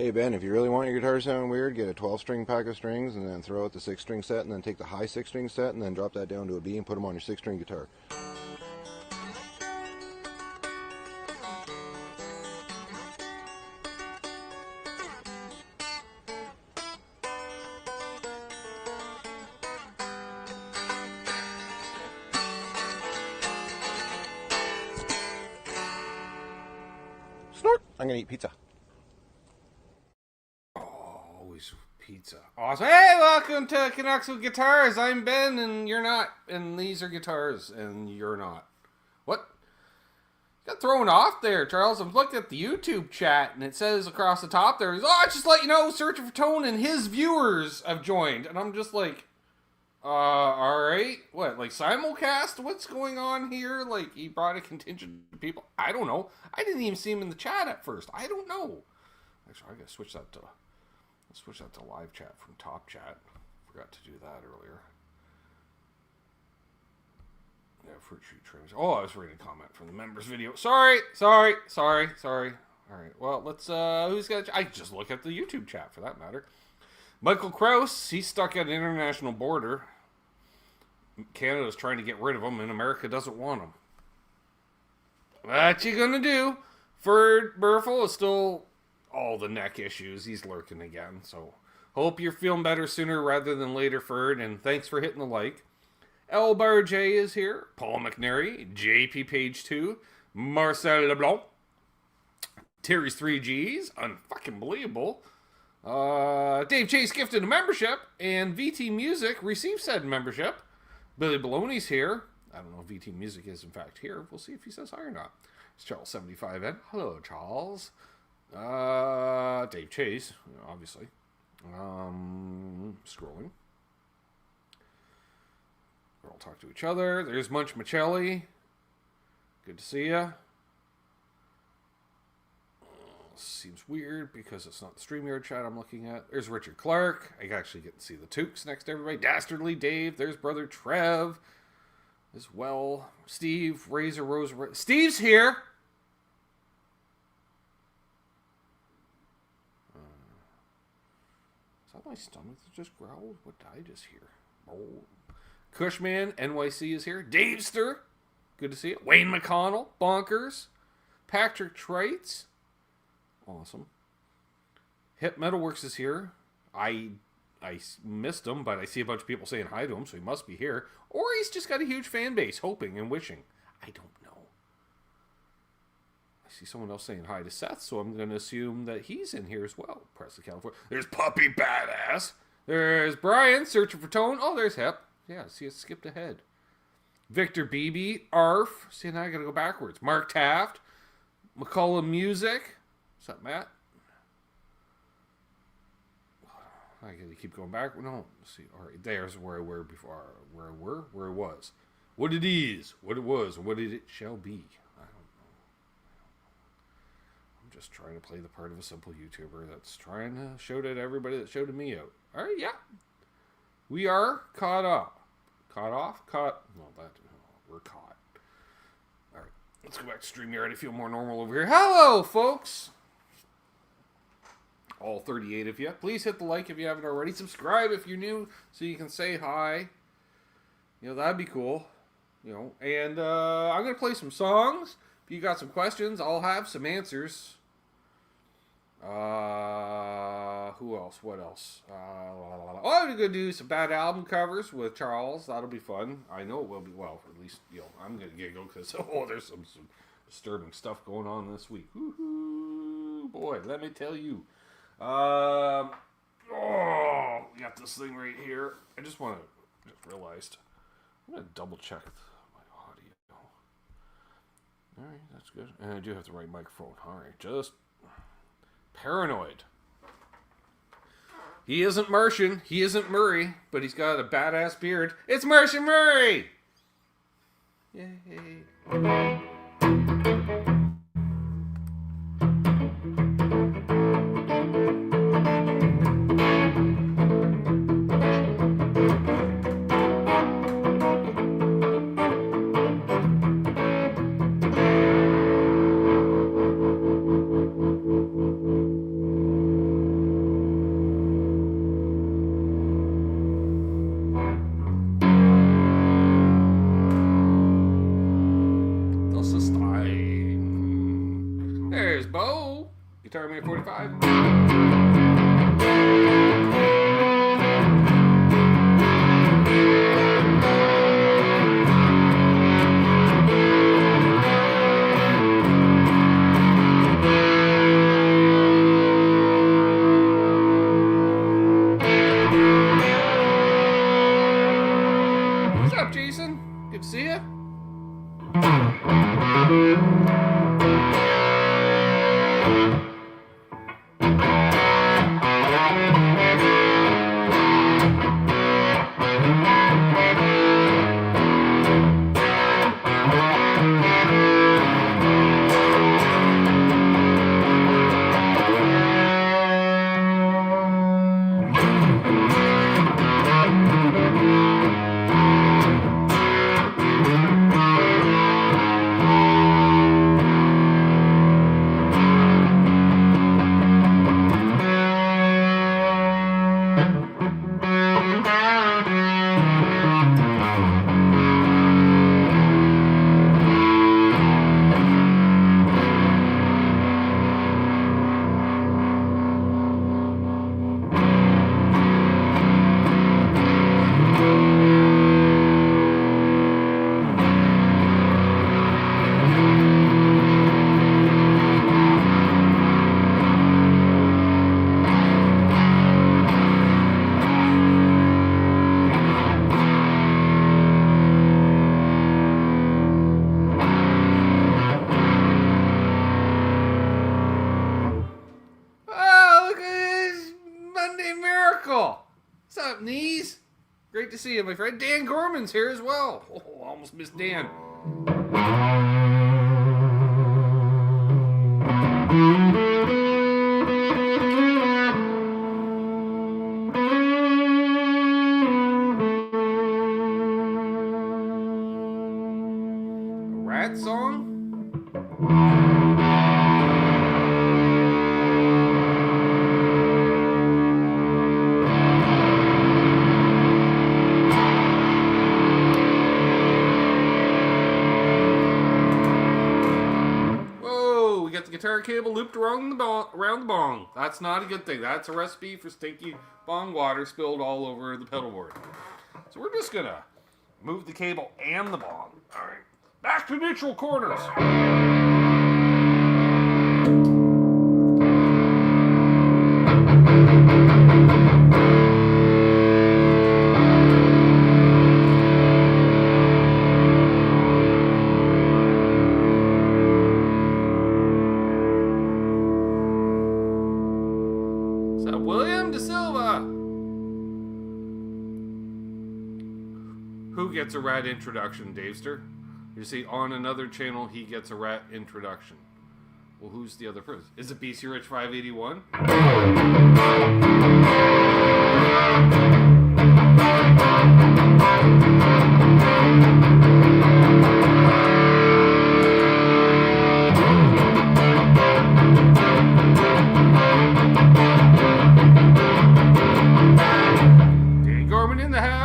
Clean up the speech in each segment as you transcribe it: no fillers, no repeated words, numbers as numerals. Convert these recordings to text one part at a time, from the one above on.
Hey Ben, if you really want your guitar to sound weird, get a 12-string pack of strings and then throw out the 6-string set and then take the high 6-string set and then drop that down to a B and put them on your 6-string guitar. Snort! I'm gonna eat pizza. Always pizza. Awesome. Hey, welcome to Canucks with Guitars. I'm Ben, and you're not. And these are guitars, and you're not. What? Got thrown off there, Charles. I'm looking at the YouTube chat, and it says across the top there, just let you know, Searching for Tone and his viewers have joined. And I'm just like, alright. What, like simulcast? What's going on here? Like, he brought a contingent of people? I don't know. I didn't even see him in the chat at first. I don't know. Actually, I gotta switch that to live chat from top chat. Forgot to do that earlier. Yeah, fruit tree trims. Oh, I was reading a comment from the members video. Sorry. Alright, well, let's, who's got, I just look at the YouTube chat for that matter. Michael Krause, he's stuck at an international border. Canada's trying to get rid of him, and America doesn't want him. What you gonna do? Ferd Burfel is still all the neck issues. He's lurking again, so hope you're feeling better sooner rather than later, Ferd, and thanks for hitting the like. L Bar J is here. Paul McNary, JP Page 2, Marcel LeBlanc, Terry's 3Gs, unfucking believable. Dave Chase gifted a membership, and VT Music received said membership. Billy Baloney's here. I don't know if VT Music is in fact here. We'll see if he says hi or not. It's Charles 75N. Hello, Charles. Dave Chase, obviously. Scrolling. We'll all talk to each other. There's Munch Michelli. Good to see ya. Seems weird because it's not the StreamYard chat I'm looking at. There's Richard Clark. I actually get to see the Tukes next to everybody. Dastardly Dave. There's brother Trev as well. Steve, Razor Rose. Steve's here. Is that my stomach that just growled? What did I just hear? Oh. Cushman, NYC is here. Davester. Good to see you. Wayne McConnell. Bonkers. Patrick Trites. Awesome. Hip Metalworks is here. I missed him, but I see a bunch of people saying hi to him, so he must be here. Or he's just got a huge fan base, hoping and wishing. I don't know. I see someone else saying hi to Seth, so I'm going to assume that he's in here as well. Press the California. There's Puppy Badass. There's Brian, Searching for Tone. Oh, there's Hip. Yeah, see, it skipped ahead. Victor Beebe, Arf. See, now I got to go backwards. Mark Taft. McCullough Music. What's up, Matt? I gotta keep going back. No, let's see. All right, there's where I were before. Where it was. What it is, what it was, what it shall be. I don't know. I'm just trying to play the part of a simple YouTuber that's trying to show to everybody that showed me out. All right, yeah. We are caught up. Caught off? Caught. Well, we're caught. All right, let's go back to StreamYard. I feel more normal over here. Hello, folks. All 38 of you. Please hit the like if you haven't already. Subscribe if you're new so you can say hi. You know, that'd be cool. You know, and I'm going to play some songs. If you got some questions, I'll have some answers. Who else? What else? I'm going to do some bad album covers with Charles. That'll be fun. I know it will be. Well, at least, you know, I'm going to giggle because, there's some disturbing stuff going on this week. Woohoo! Boy, let me tell you. We got this thing right here. I just realized. I'm going to double check my audio. Alright, that's good. And I do have the right microphone. Alright, just paranoid. He isn't Martian. He isn't Murray. But he's got a badass beard. It's Martian Murray! Yay. Guitar Man 45. What's up, Jason? Good to see you. What's up, knees? Great to see you, my friend. Dan Gorman's here as well. Oh, almost missed Dan. A rat song? Guitar cable looped around the bong. That's not a good thing. That's a recipe for stinky bong water spilled all over the pedal board. So we're just gonna move the cable and the bong. All right, back to neutral corners. Who gets a rat introduction, Davester? You see, on another channel, he gets a rat introduction. Well, who's the other person? Is it BC Rich 581? Dan Gorman in the house.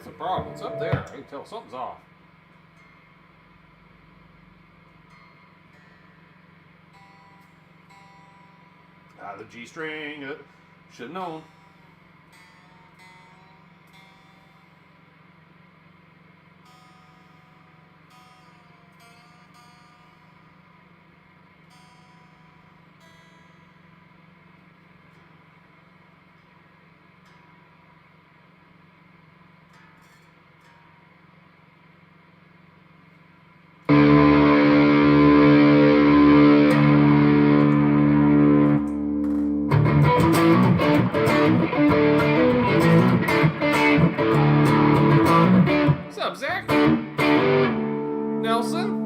That's the problem. It's up there. I can tell something's off. The G string. Should have known. What's up, Zach? Nelson?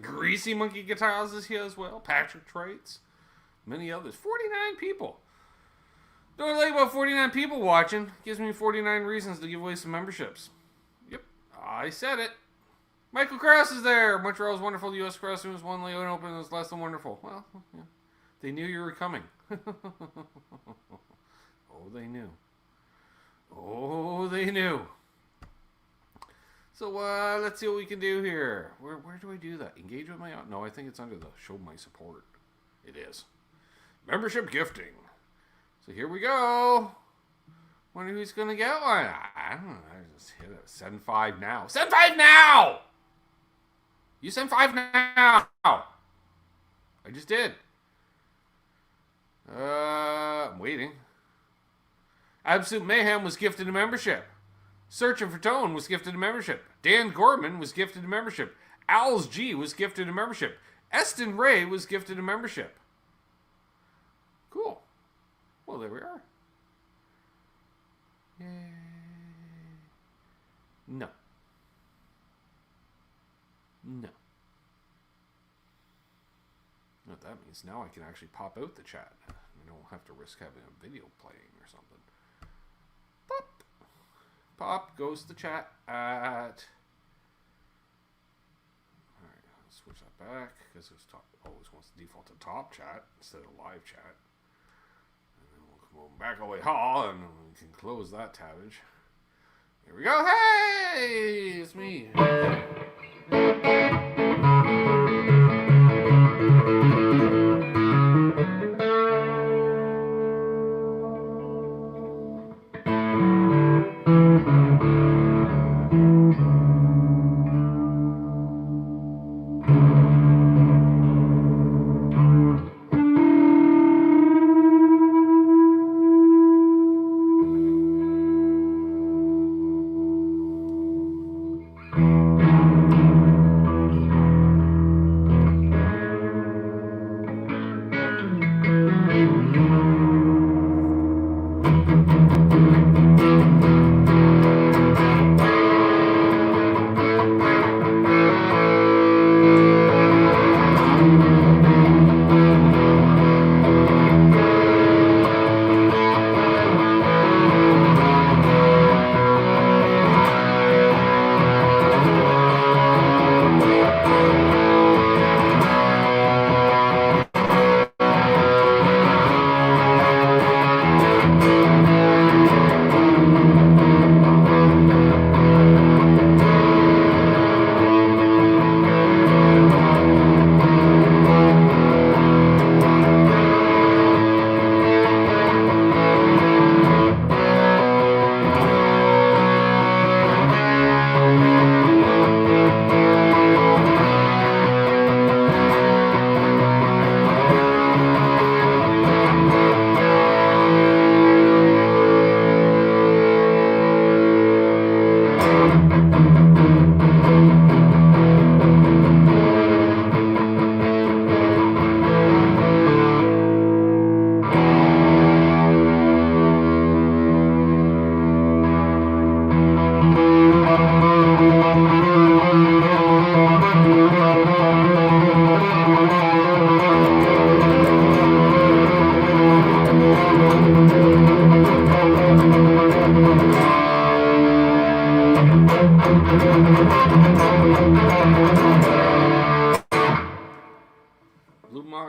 Greasy Monkey Guitars is here as well. Patrick Traits. Many others. 49 people. Don't like about 49 people watching. Gives me 49 reasons to give away some memberships. Yep. I said it. Michael Krause is there. Montreal's wonderful. The U.S. Krause was one late open. It was less than wonderful. Well, yeah. They knew you were coming. Oh, they knew. Oh, they knew. So let's see what we can do here. Where do I do that? Engage with my... No, I think it's under the show my support. It is. Membership gifting. So here we go. Wonder who's going to get one. I don't know. I just hit it. Send 5 now. Send 5 now! You send 5 now. I just did. I'm waiting. Absolute Mayhem was gifted a membership. Searching for Tone was gifted a membership. Dan Gorman was gifted a membership. Owls G was gifted a membership. Eston Ray was gifted a membership. Cool. Well, there we are. Yay. No. No. What that means, now I can actually pop out the chat. I don't have to risk having a video playing or something. Pop. Pop goes the chat at... Alright, let's switch that back, because it always wants to default to top chat instead of live chat. And then we'll come over back all the way hall, and we can close that tabbage. Here we go. Hey! It's me.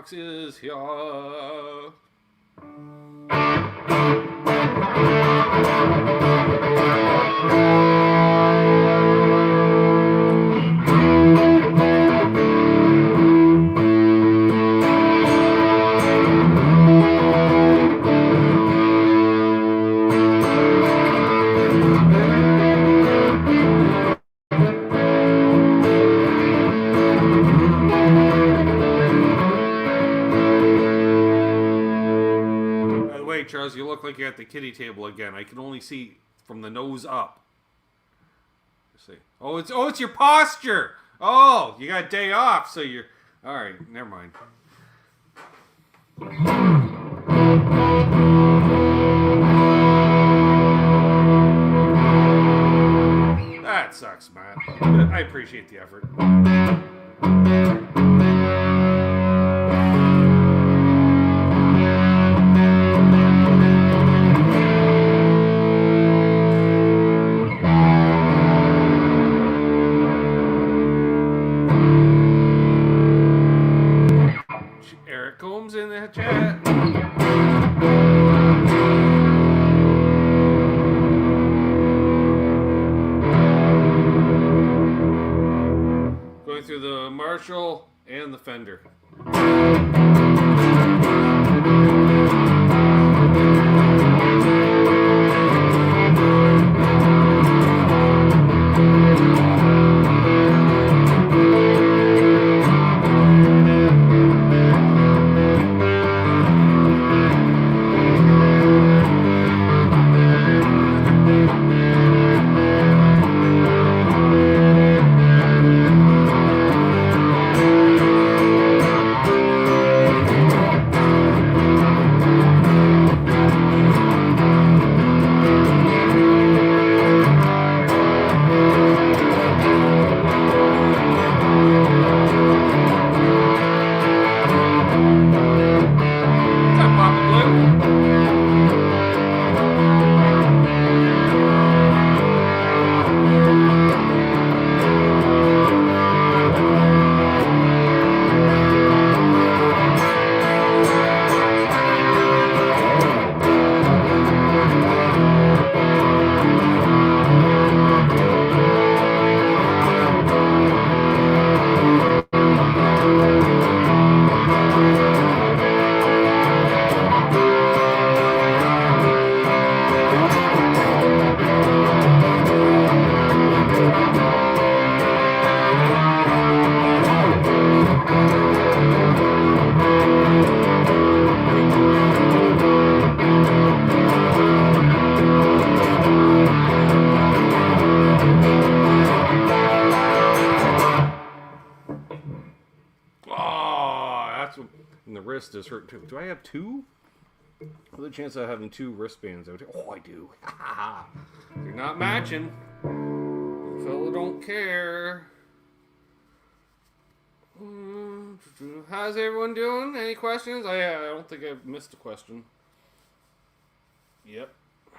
box is here. Charles, you look like you're at the kiddie table again. I can only see from the nose up. Let's see. It's your posture. Oh, you got a day off, so you're all right. Never mind. That sucks, Matt. I appreciate the effort. Coombs in the chat. Going through the Marshall and the Fender. And the wrist is hurt too. Do I have two? What's the chance of having two wristbands out here? Oh, I do. You're not matching. Fella don't care. How's everyone doing? Any questions? I don't think I've missed a question. Yep. I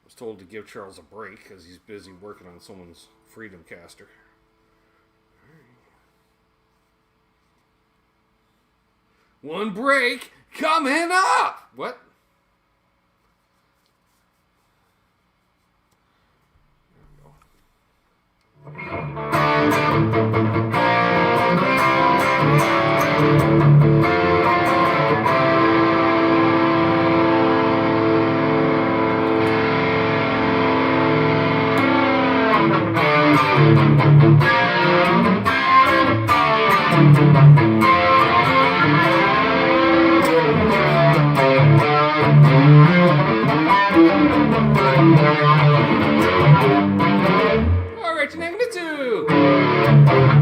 was told to give Charles a break because he's busy working on someone's Freedom Caster. One break coming up! What? Alright, negative 2!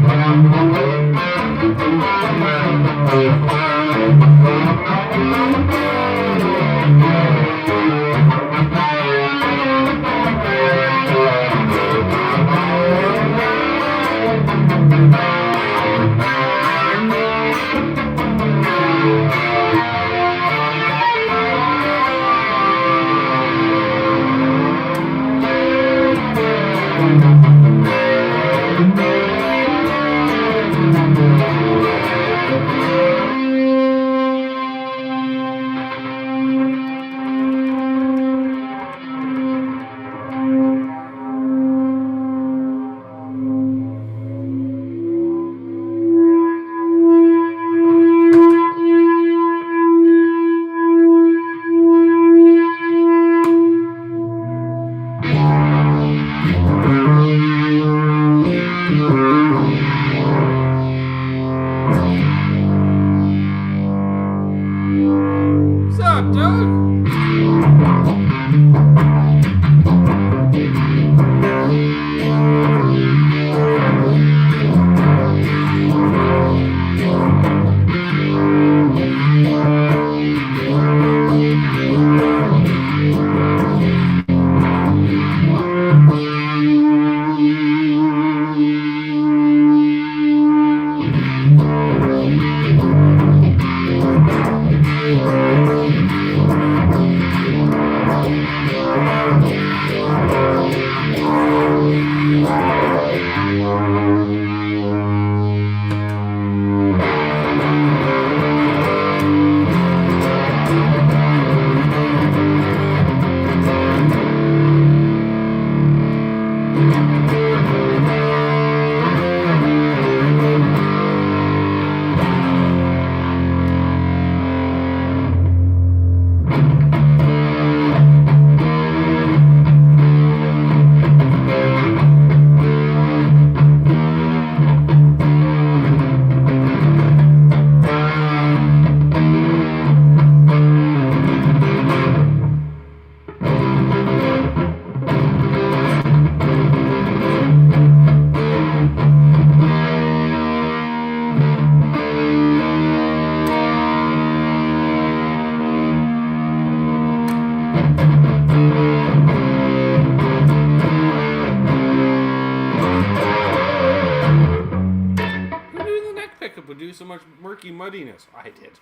So much murky muddiness. I did.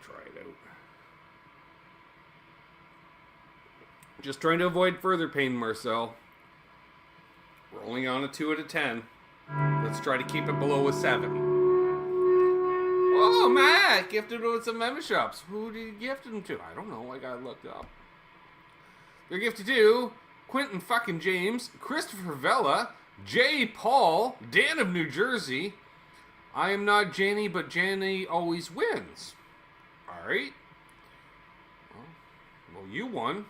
Try it out. Just trying to avoid further pain, Marcel. We're only on a 2 out of 10. Let's try to keep it below a 7. Oh, Matt! Gifted with some memberships. Who did you gift them to? I don't know. I gotta look up. They're gifted to Quentin fucking James, Christopher Vella, J. Paul, Dan of New Jersey. I am not Janie, but Janie always wins. Alright. Well, you won,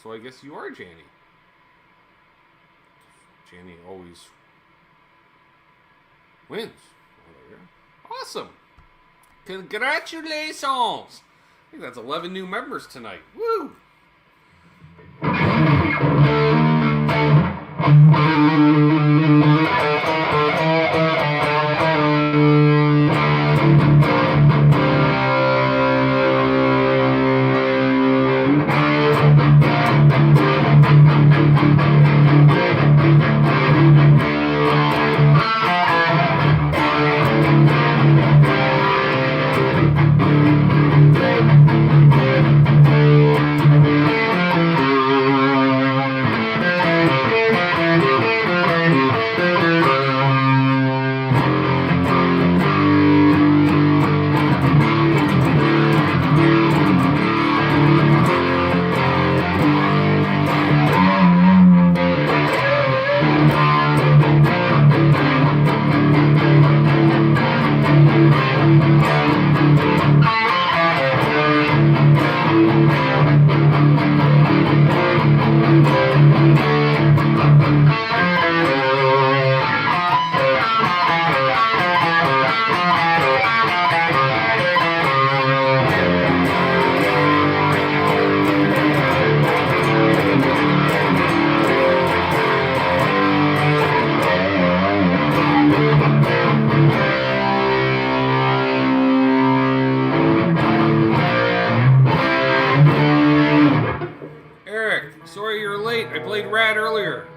so I guess you are Janie. Janie always wins. Awesome. Congratulations. I think that's 11 new members tonight. Woo! I played Rad earlier.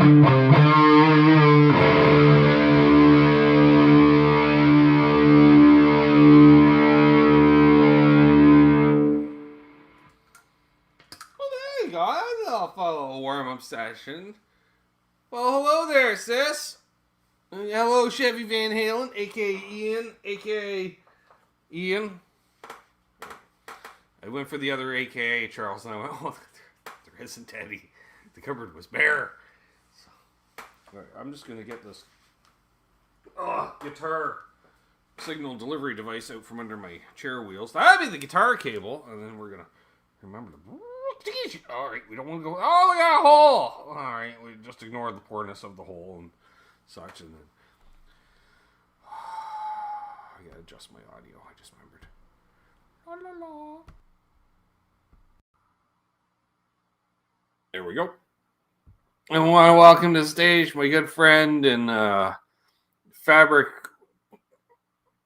There you go. That's a little warm-up session. Well, hello there, sis. Hello, Chevy Van Halen, a.k.a. Ian, a.k.a. Ian. I went for the other a.k.a. Charles, and I went, oh, there isn't any. The cupboard was bare. So, all right, I'm just going to get this guitar signal delivery device out from under my chair wheels. That'll be the guitar cable, and then we're going to remember to... All right, we don't want to go... Oh, we got a hole! All right, we just ignore the poorness of the hole and such, and then... I gotta adjust my audio, I just remembered. La la la. There we go. I want to welcome to the stage my good friend and fabric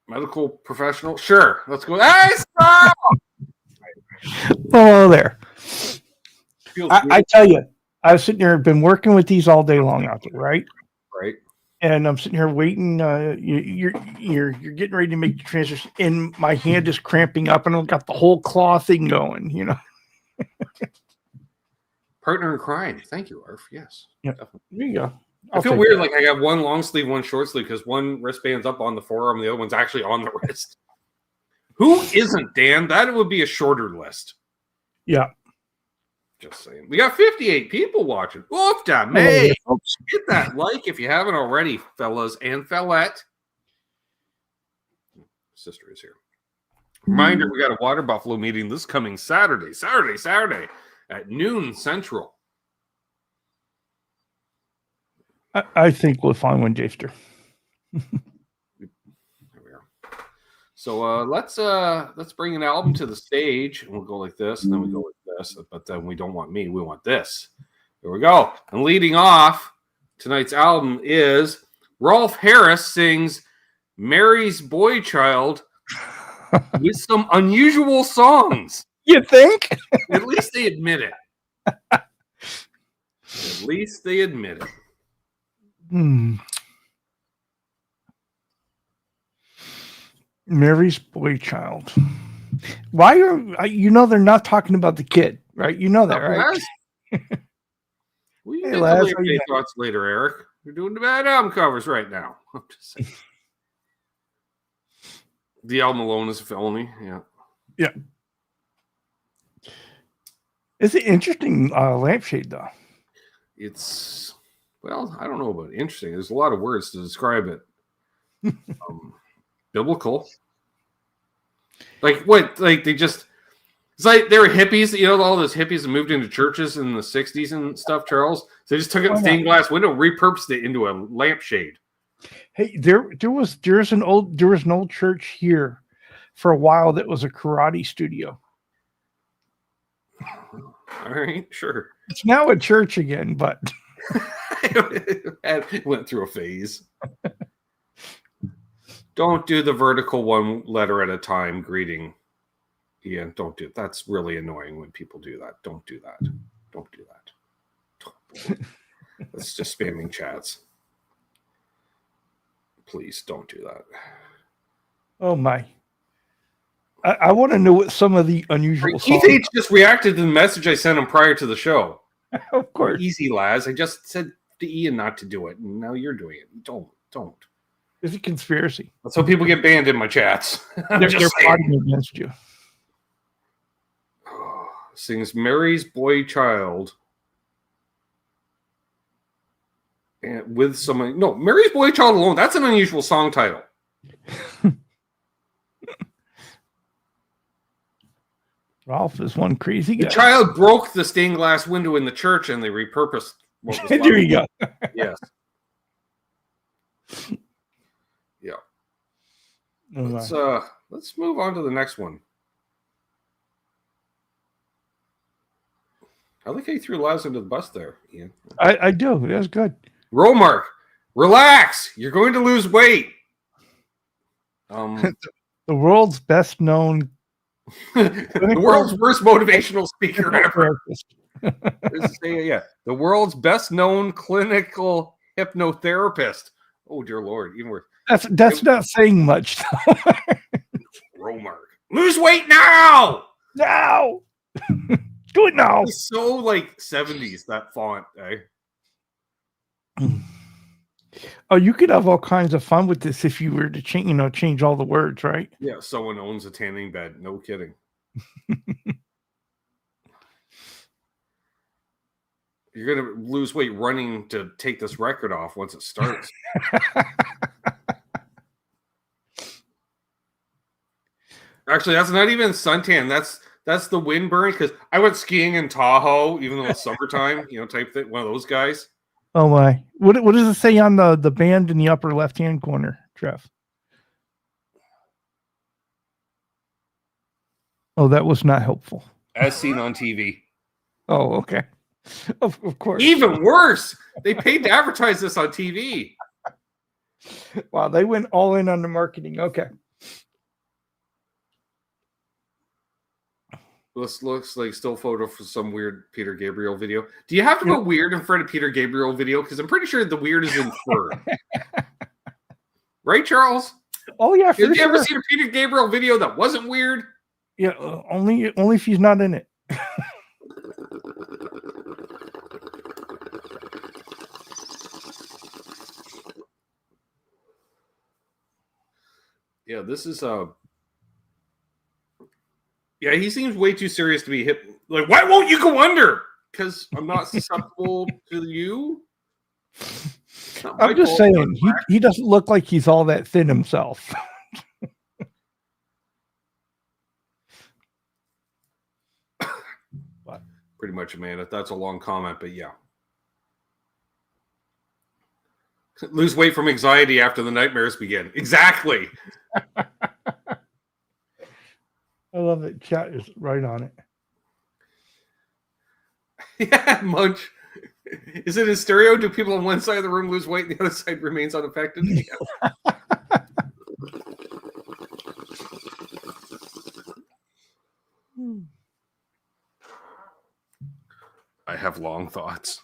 medical professional. Sure, let's go. Hey, stop! Hello there. I tell you, I was sitting there, been working with these all day long out there, right? Right. And I'm sitting here waiting. You're getting ready to make the transition, and my hand is cramping up, and I've got the whole claw thing going. You know. Partner in crime. Thank you, Arf. Yes. Yeah. Definitely. There you go. I feel weird, like I got one long sleeve, one short sleeve, because one wristband's up on the forearm, the other one's actually on the wrist. Who isn't, Dan? That would be a shorter list. Yeah. Just saying. We got 58 people watching. Oof, damn, hey, hit that like if you haven't already, fellas and fellette. Sister is here. Reminder, we got a Water Buffalo meeting this coming Saturday at noon Central. I think we'll find one, Jaster. There we are. So let's bring an album to the stage, and we'll go like this, and then we go like this. But then we don't want me; we want this. Here we go. And leading off tonight's album is Rolf Harris sings "Mary's Boy Child" with some unusual songs. You think? At least they admit it. At least they admit it. Mary's Boy Child. Why are they're not talking about the kid, right? You know that, right? We can get your thoughts later, Eric. We're doing the bad album covers right now. I'm just saying. The album alone is a felony. Yeah. Yeah. It's an interesting lampshade, though. It's, well, I don't know about interesting. There's a lot of words to describe it. Biblical. Like what? Like they just, it's like they were hippies, all those hippies that moved into churches in the 60s and stuff, Charles. So they just took a stained glass window, repurposed it into a lampshade. Hey, there was an old church here for a while that was a karate studio. All right, sure. It's now a church again, but it went through a phase. Don't do the vertical one letter at a time greeting. Ian, don't do it. That's really annoying when people do that. Don't do that. Don't do that. That's just spamming chats. Please don't do that. Oh my. I want to know what some of the unusual Keith H just reacted to the message I sent him prior to the show. Of course. Easy, Laz. I just said to Ian not to do it, and now you're doing it. Don't. It's a conspiracy. That's how people get banned in my chats. They're plotting against you. Sings Mary's Boy Child. And with some... No, Mary's Boy Child alone. That's an unusual song title. Ralph is one crazy guy. The child broke the stained glass window in the church, and they repurposed what was left. There you go. Yes. Yeah. Let's move on to the next one. I like how you threw Laz under the bus there, Ian. I do. That's good. Romark, relax. You're going to lose weight. The world's best known the world's worst motivational speaker ever. Yeah, the world's best known clinical hypnotherapist. Oh dear Lord, even worse. That's not saying much. Romark. Lose weight now! Now, do it now. It's so like 70s, that font, eh? Oh, you could have all kinds of fun with this if you were to change all the words, right? Yeah, someone owns a tanning bed. No kidding. You're gonna lose weight running to take this record off once it starts. Actually, that's not even suntan. That's the wind burn, because I went skiing in Tahoe, even though it's summertime, type thing. One of those guys. Oh my! What does it say on the band in the upper left hand corner, Jeff? Oh, that was not helpful. As seen on TV. Oh, okay. Of course. Even worse, they paid to advertise this on TV. Wow, they went all in on the marketing. Okay. This looks like still photo for some weird Peter Gabriel video. Do you have to go weird in front of Peter Gabriel video? Because I'm pretty sure the weird is inferred. Right, Charles? Oh yeah, for Have you ever seen a Peter Gabriel video that wasn't weird? Yeah, only if he's not in it. Yeah, this is yeah, he seems way too serious to be hit. Like, why won't you go under? Because I'm not susceptible to you. I'm just saying, he doesn't look like he's all that thin himself. Pretty much, Amanda. That's a long comment, but yeah. Lose weight from anxiety after the nightmares begin. Exactly. I love it. Chat is right on it. Yeah, Munch. Is it in stereo? Do people on one side of the room lose weight and the other side remains unaffected? Yeah. I have long thoughts.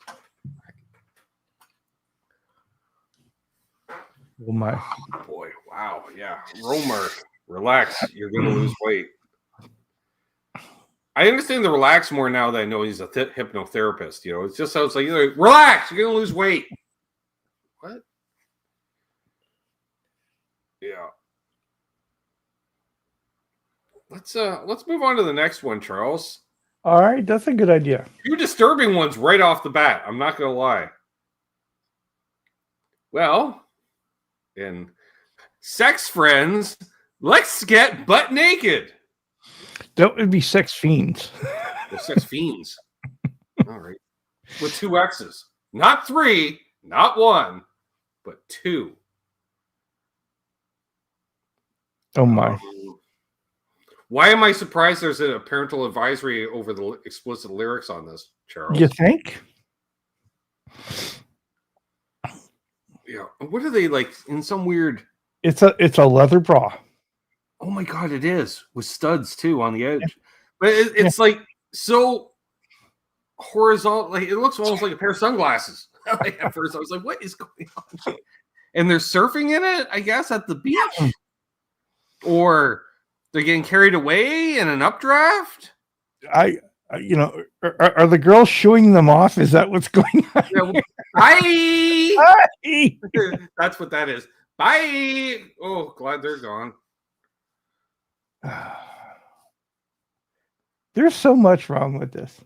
Oh my. Oh, boy, wow, yeah. Romer, relax. You're going to lose weight. I understand the relax more now that I know he's a hypnotherapist. It just sounds like, relax, you're going to lose weight. What? Yeah. Let's move on to the next one, Charles. All right, that's a good idea. Two disturbing ones right off the bat. I'm not going to lie. Well, in sex friends, let's get butt naked. That would be sex fiends. Well, sex fiends. All right. With 2 X's. Not 3, not 1, but 2. Oh my. Why am I surprised there's a parental advisory over the explicit lyrics on this, Charles? You think? Yeah. What are they like in some weird... It's a leather bra. Oh my God, it is. With studs too on the edge. Yeah. But it's like so horizontal. Like it looks almost like a pair of sunglasses. Like at first I was like, what is going on? And they're surfing in it, I guess, at the beach. Or they're getting carried away in an updraft. Are the girls shooing them off? Is that what's going on? Yeah, bye. Bye. That's what that is. Bye. Oh, glad they're gone. There's so much wrong with this.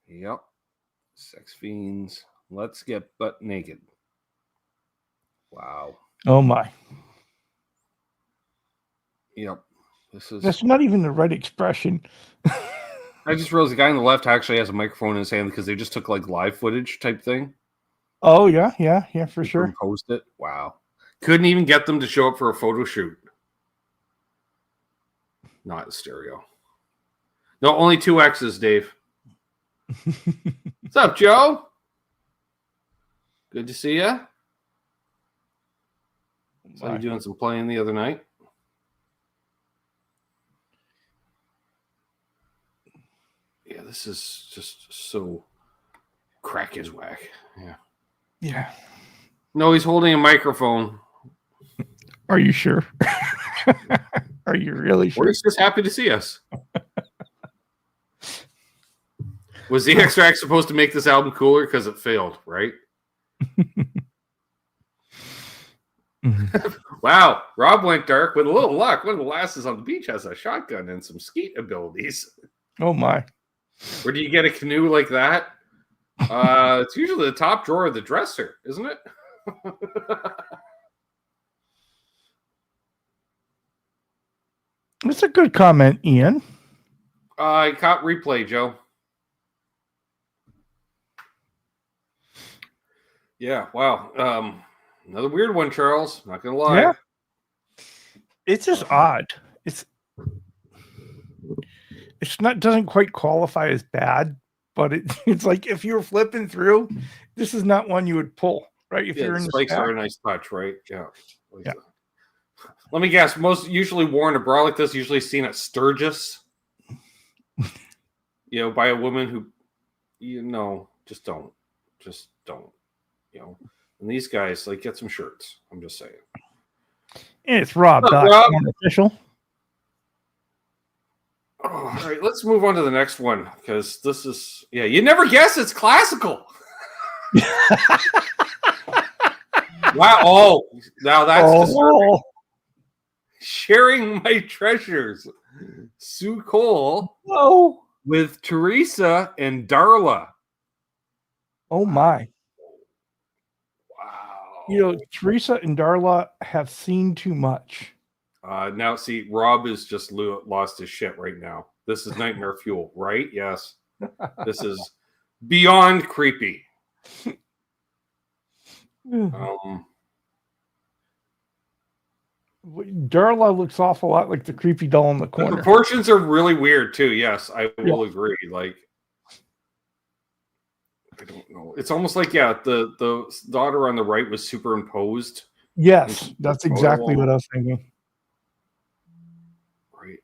Yep. Sex fiends. Let's get butt naked. Wow. Oh my. Yep. That's not even the right expression. I just realized the guy on the left actually has a microphone in his hand because they just took like live footage type thing. Oh yeah, for sure. Post it. Wow. Couldn't even get them to show up for a photo shoot. Not in stereo. No, only 2 X's, Dave. What's up, Joe? Good to see you. Saw you doing some playing the other night. Yeah. yeah, this is just so crack is whack. Yeah. Yeah. No, he's holding a microphone. Are you sure? Are you really sure? Or he's just happy to see us. Was the extract supposed to make this album cooler because it failed, right? Wow, Rob went dark with a little luck. One of the lasses on the beach has a shotgun and some skeet abilities. Oh my! Where do you get a canoe like that? It's usually the top drawer of the dresser, isn't it? That's a good comment, Ian. I caught replay, Joe. Yeah, wow. Another weird one, Charles. Not gonna lie. Yeah. It's just odd. It's not doesn't quite qualify as bad, but it's like if you were flipping through, this is not one you would pull, right? If you're in the spikes stack. are a nice touch, right? Yeah. Yeah. Let me guess. Most usually worn a bra like this, usually seen at Sturgis. By a woman who, just don't. And these guys get some shirts. I'm just saying. And it's Rob. Rob. Official. Oh, all right, let's move on to the next one because this is you never guess it's classical. Wow! Oh, now that's disturbing. Sharing my treasures, Sue Cole. Whoa! With Teresa and Darla. Oh my! Wow! Teresa and Darla have seen too much. Now, see, Rob is just lost his shit right now. This is nightmare fuel, right? Yes. This is beyond creepy. Darla looks awful lot like the creepy doll in the corner. The proportions are really weird too. Yes, I will agree. I don't know. It's almost like the daughter on the right was superimposed. Yes, that's exactly what I was thinking. Right.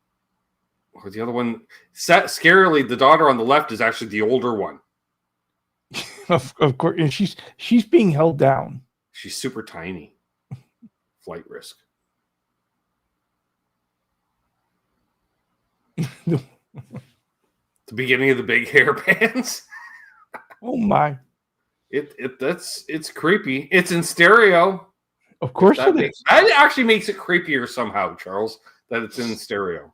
Or the other one, scarily, the daughter on the left is actually the older one. Of course, and she's being held down. She's super tiny. Flight risk. The beginning of the big hairbands. Oh my! It's creepy. It's in stereo. Of course it is. That actually makes it creepier somehow, Charles. That it's in stereo.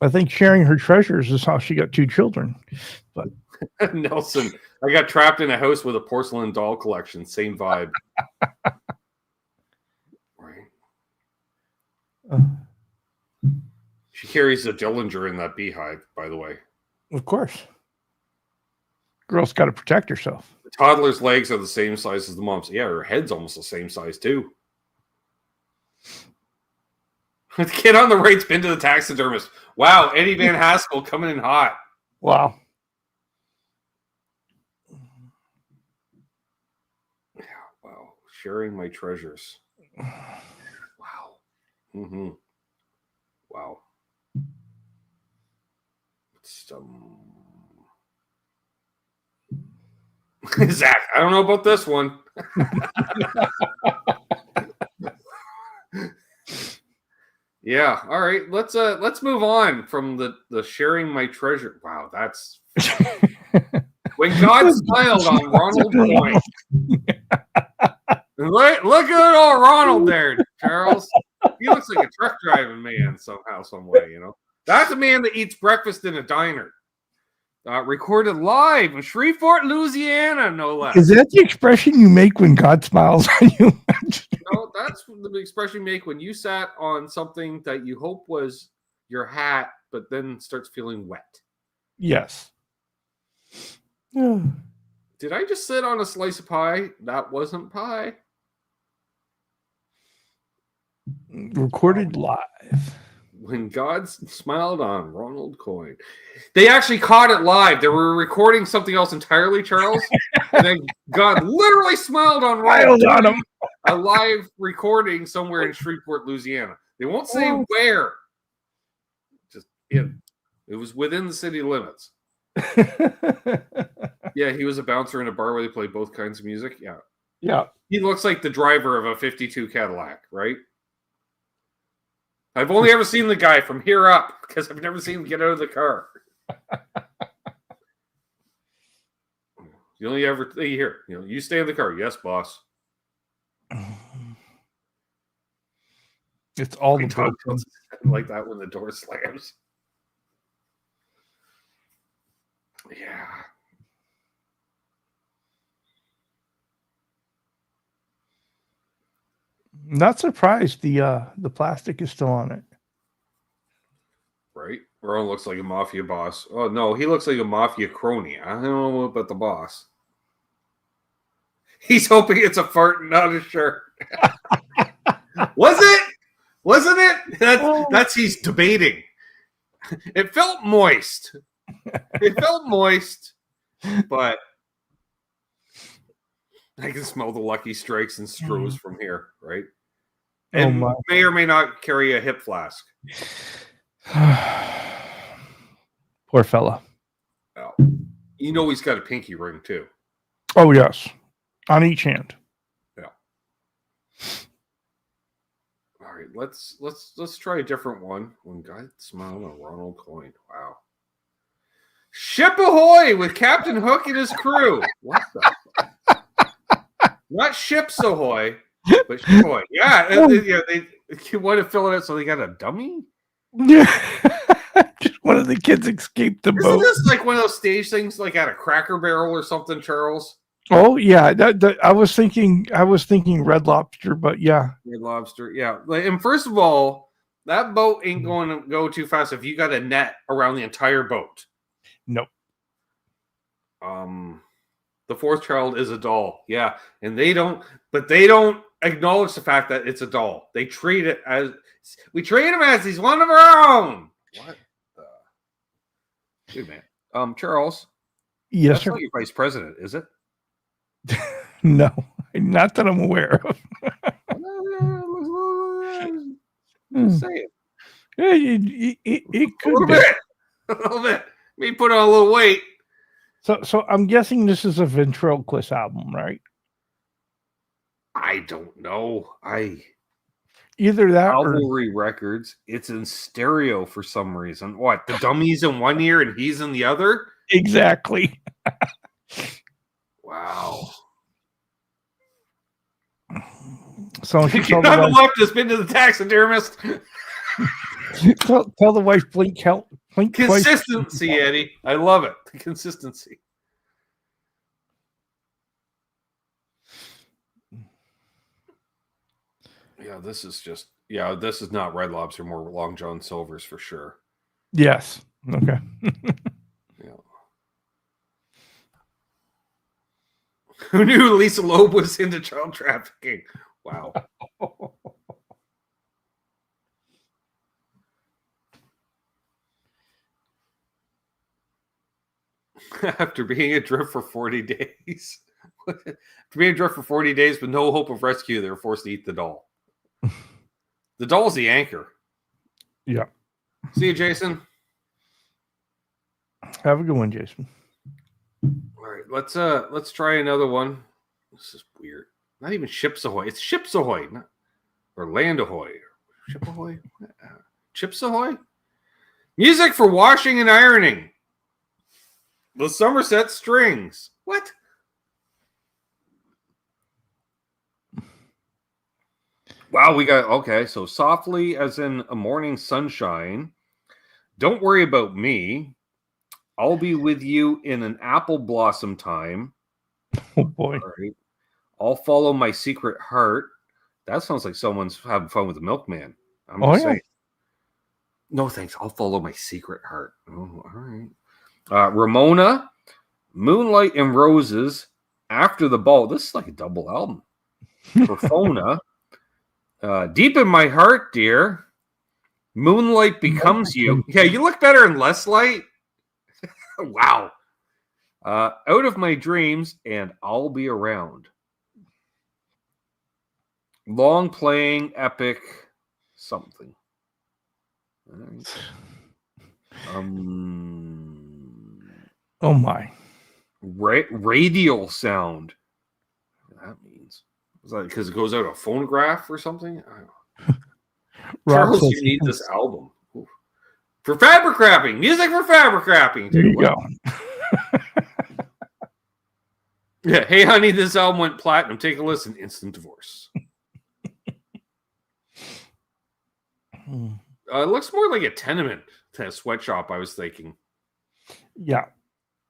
I think sharing her treasures is how she got 2 children. But Nelson, I got trapped in a house with a porcelain doll collection. Same vibe. Right. She carries a Dillinger in that beehive, by the way. Of course. Girl's got to protect herself. The toddler's legs are the same size as the mom's. Yeah, her head's almost the same size, too. The kid on the right's been to the taxidermist. Wow, Eddie Van Haskell coming in hot. Wow. Yeah, wow. Sharing my treasures. Wow. Mm-hmm. Wow. Zach, I don't know about this one. Yeah, all right. Let's move on from the sharing my treasure. Wow, that's when God smiled on Ronald Point. Look at old Ronald there, Charles. He looks like a truck driving man somehow, some way. That's a man that eats breakfast in a diner. Recorded live in Shreveport, Louisiana, no less. Is that the expression you make when God smiles on you? No, that's the expression you make when you sat on something that you hope was your hat, but then starts feeling wet. Yes. Did I just sit on a slice of pie? That wasn't pie. Recorded live. When God smiled on Ronald Coyne. They actually caught it live. They were recording something else entirely, Charles. And then God literally smiled on Ronald Coyne. A live recording somewhere in Shreveport, Louisiana. They won't say where. Just it was within the city limits. Yeah, he was a bouncer in a bar where they played both kinds of music. Yeah. Yeah. He looks like the driver of a 52 Cadillac, right? I've only ever seen the guy from here up because I've never seen him get out of the car. You only ever hear, you stay in the car. Yes, boss. It's all My the dog broken. does like that when the door slams. Yeah. Not surprised the plastic is still on it. Right? Ron looks like a mafia boss. Oh, no, he looks like a mafia crony. I don't know about the boss. He's hoping it's a fart and not a shirt. Was it? Wasn't it? That's he's debating. It felt moist. It felt moist, but I can smell the Lucky Strikes and Strohs from here, right? And may or may not carry a hip flask. Poor fella. Oh, he's got a pinky ring too. Oh yes, on each hand. Yeah. All right, let's try a different one. One guy smiling a Ronald coin. Wow. Ship ahoy with Captain Hook and his crew. What the? Not Ships Ahoy, but Ship Ahoy. Yeah, they want to fill it out, so they got a dummy. Yeah, just one of the kids escaped the boat. Isn't this like one of those stage things, like at a Cracker Barrel or something, Charles? Oh yeah, I was thinking Red Lobster, but yeah, Red Lobster. Yeah, and first of all, that boat ain't going to go too fast if you got a net around the entire boat. Nope. The fourth child is a doll. Yeah, and they don't acknowledge the fact that it's a doll. They treat it as we treat him as he's one of our own. What the? Dude, man. Charles. Yes, that's sir. not your vice president, is it? No, not that I'm aware of. Just saying. It could a little be. bit. A little bit. Me put on a little weight. So I'm guessing this is a ventriloquist album, right? I don't know. Either that Cavalry Records. It's in stereo for some reason. What? The dummy's in one ear and he's in the other? Exactly. Wow. So on the left has been to the taxidermist. tell the wife blink consistency, twice. Eddie. I love it. The consistency. Yeah, this is not Red Lobster, more Long John Silver's for sure. Yes. Okay. Yeah. Who knew Lisa Loeb was into child trafficking? Wow. After being adrift for 40 days. After being adrift for 40 days with no hope of rescue, they were forced to eat the doll. The doll's the anchor. Yeah. See you, Jason. Have a good one, Jason. All right, let's try another one. This is weird. Not even Ships Ahoy. It's Ships Ahoy, or Land Ahoy. Ship Ahoy? Chips Ahoy? Music for washing and ironing. The Somerset Strings. What? Wow, we got, okay, so softly as in a morning sunshine. Don't worry about me. I'll be with you in an apple blossom time. Oh, boy. All right. I'll follow my secret heart. That sounds like someone's having fun with the milkman. I'm just saying. No, thanks. I'll follow my secret heart. Oh, all right. Ramona, Moonlight and Roses, After the Ball. This is like a double album. Perfona, Deep in My Heart, Dear. Moonlight Becomes You. Yeah, you look better in less light. Wow. Out of My Dreams, and I'll Be Around. Long playing, epic, something. All right. Oh my. Radial sound. What that means. Is that because it goes out a phonograph or something? I don't know. Rob Charles, says you need this album. Oof. For fabric wrapping. Music for fabric wrapping. There you go. Yeah. Hey, honey, this album went platinum. Take a listen. Instant divorce. It looks more like a tenement than a sweatshop, I was thinking. Yeah.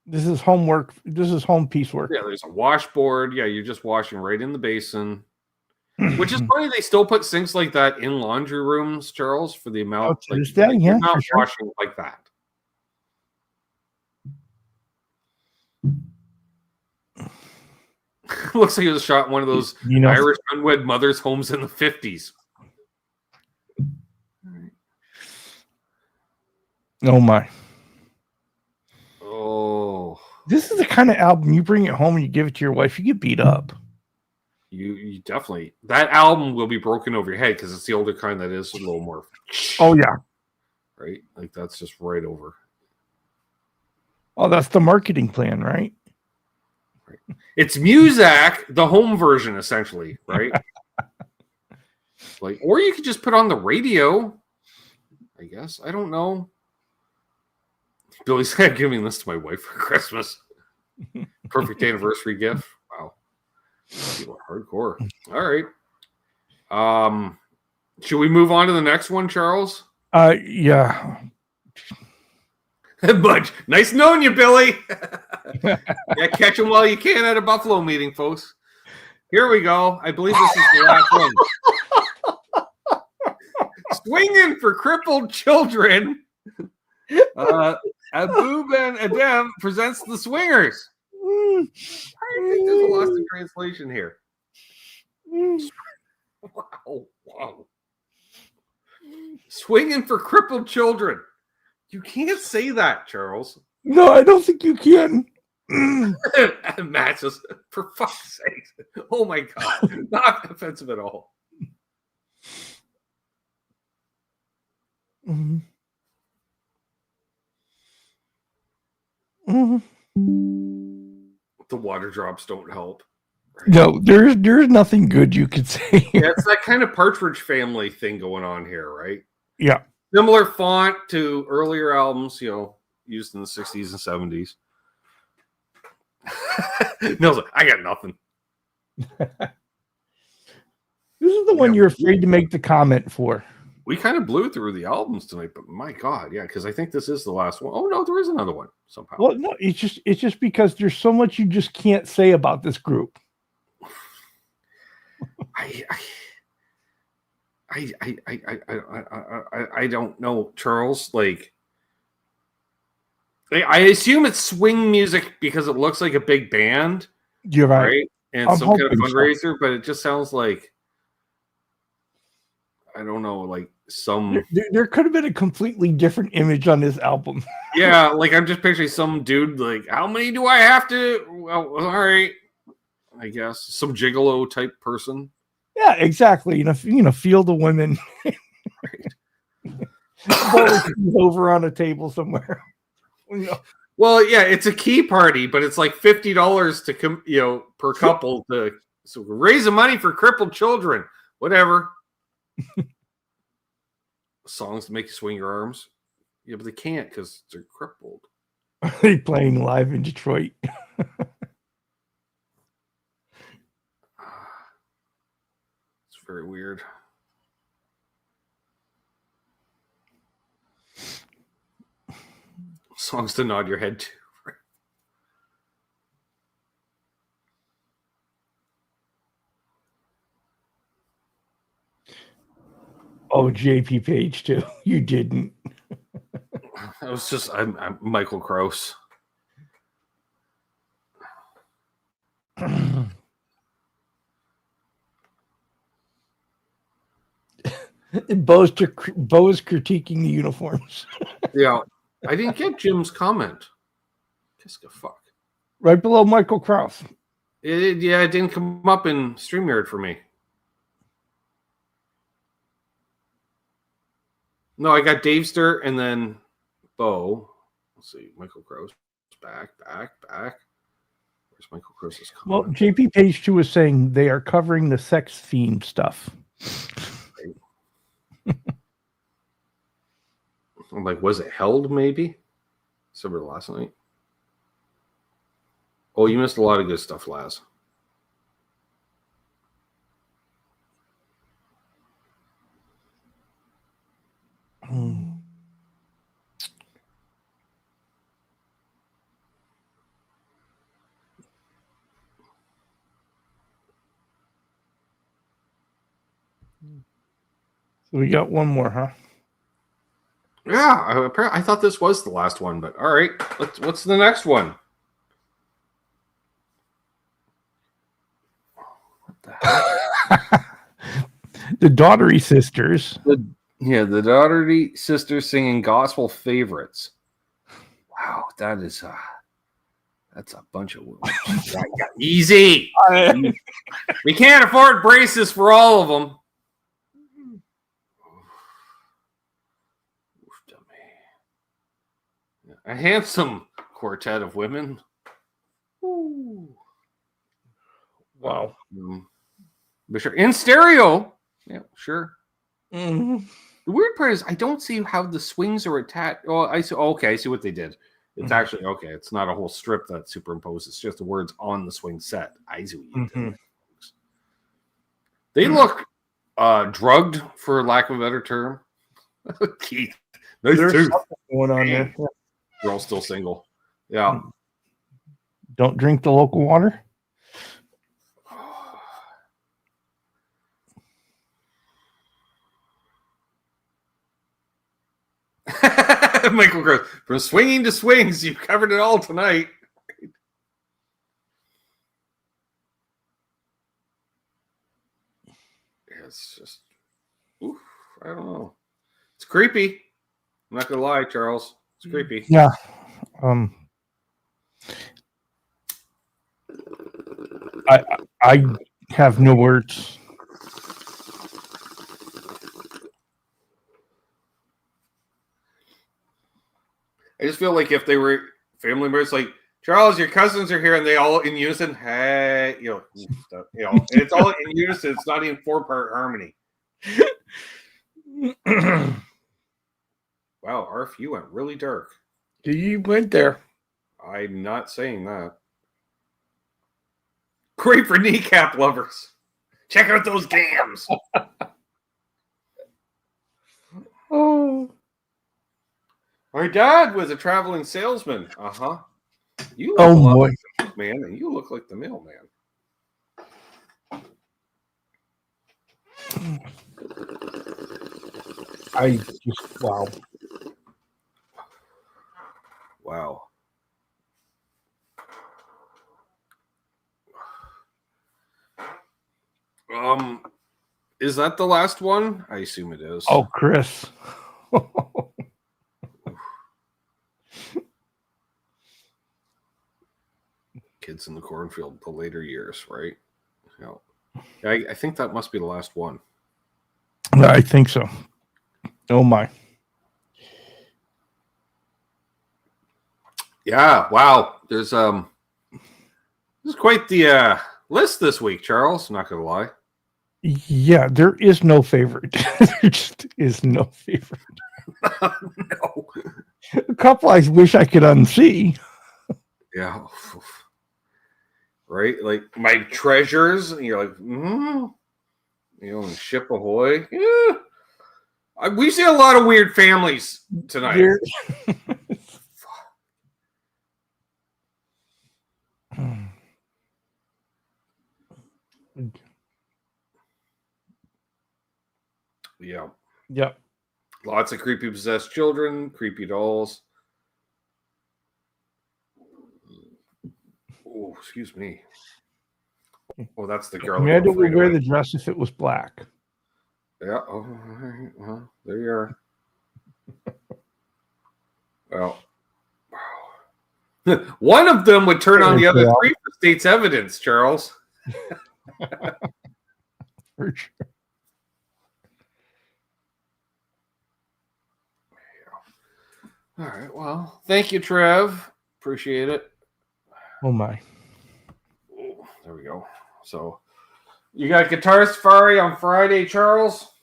This is homework. This is home piecework. Yeah, there's a washboard. Yeah, you're just washing right in the basin. Which is funny, they still put sinks like that in laundry rooms, Charles, for the amount. Oh, Like, yeah, you're not for sure. washing like that. Looks like it was shot in one of those Irish unwed mothers' homes in the 50s. Oh my. Oh. This is the kind of album you bring it home and you give it to your wife, you get beat up. You definitely, that album will be broken over your head because it's the older kind that is a little more. Oh yeah. Right? Like that's just right over. Oh, that's the marketing plan, right? It's Muzak, the home version, essentially, right? Like, or you could just put on the radio. I guess. I don't know. Billy's giving this to my wife for Christmas. Perfect anniversary gift. Wow. People are hardcore. All right. Should we move on to the next one, Charles? Yeah. Budge, nice knowing you, Billy. Yeah, catch him while you can at a Buffalo meeting, folks. Here we go. I believe this is the last one. Swinging for crippled children. Abu Ben Adem presents the Swingers. I think there's a lost in translation here. Wow. Swinging for crippled children. You can't say that, Charles. No, I don't think you can. Matt says, for fuck's sake. Oh my God. Not offensive at all. Mm-hmm. Mm-hmm. The water drops don't help. Right? No, there's nothing good you could say. Yeah, it's that kind of Partridge Family thing going on here, right? Yeah. Similar font to earlier albums, used in the 60s and 70s. Nils, I got nothing. This is the one you're afraid to make the comment for. We kind of blew through the albums tonight, but my God, yeah, because I think this is the last one. Oh no, there is another one somehow. Well, no, it's just because there's so much you just can't say about this group. I don't know, Charles. Like, I assume it's swing music because it looks like a big band. You're right. And some kind of fundraiser, but it just sounds like, I don't know, like some. There could have been a completely different image on this album. Yeah, like I'm just picturing some dude like, how many do I have to? Well, all right, I guess some gigolo type person. Yeah, exactly. Field of women. Over on a table somewhere. Well, yeah, it's a key party, but it's like $50 to come, per couple to raise the money for crippled children. Whatever. Songs to make you swing your arms. Yeah, but they can't because they're crippled. Are they playing live in Detroit? It's very weird. Songs to nod your head to. Oh, JP Page too. You didn't. I was just I'm Michael Krause. Bo is critiquing the uniforms. Yeah, I didn't get Jim's comment. Kiska fuck. Right below Michael Krause. It didn't come up in StreamYard for me. No, I got Davester and then Bo. Let's see, Michael Krause. back. Where's Michael Gross's Well, comment? JP Page 2 is saying they are covering the sex theme stuff. I'm like, was it held maybe? Somewhere last night? Oh, you missed a lot of good stuff, Laz. So we got one more, huh? Yeah, I thought this was the last one, but all right. What's the next one? What the heck? The Daughtery sisters. The Daugherty sisters singing gospel favorites. Wow, that's a bunch of easy. We can't afford braces for all of them. A handsome quartet of women. Ooh. Wow. Sure. In stereo. Yeah, sure. Mm-hmm. The weird part is I don't see how the swings are attached. Oh, I see. Okay, I see what they did. It's actually okay. It's not a whole strip that's superimposed. It's just the words on the swing set. I see what you did. They look drugged, for lack of a better term. Keith, nice There's tooth. something going on there. They're all still single. Yeah. Don't drink the local water. Michael Gross, from swinging to swings, you've covered it all tonight. It's just, oof, I don't know. It's creepy. I'm not gonna lie, Charles. It's creepy. Yeah. I have no words. I just feel like if they were family members, like Charles, your cousins are here, and they all in unison. Hey, and it's all in unison. It's not even 4-part harmony. Wow, Arf, you went really dark. You went there. I'm not saying that. Great for kneecap lovers. Check out those gams. Oh. My dad was a traveling salesman. Uh-huh. You look Oh, a lot boy. like the milkman, and you look like the mailman. I just, wow. Wow. Is that the last one? I assume it is. Oh, Chris. Kids in the Cornfield, the later years, right? Yeah. I think that must be the last one. I think so. Oh, my. Yeah, wow. There's quite the list this week, Charles. I'm not gonna lie. Yeah, there is no favorite. There just is no favorite. No. A couple I wish I could unsee. Yeah. Right? Like my treasures, and you're like, and Ship Ahoy. Yeah. We see a lot of weird families tonight. Yeah. Yep. Lots of creepy possessed children, creepy dolls. Oh, excuse me. Oh, that's the girl. Amanda would wear the dress if it was black. Yeah. Oh, well, there you are. Well, one of them would turn on the other three for state's evidence, Charles. For sure. All right. Well, thank you, Trev. Appreciate it. Oh my. Oh, there we go. So, you got Guitar Safari on Friday, Charles?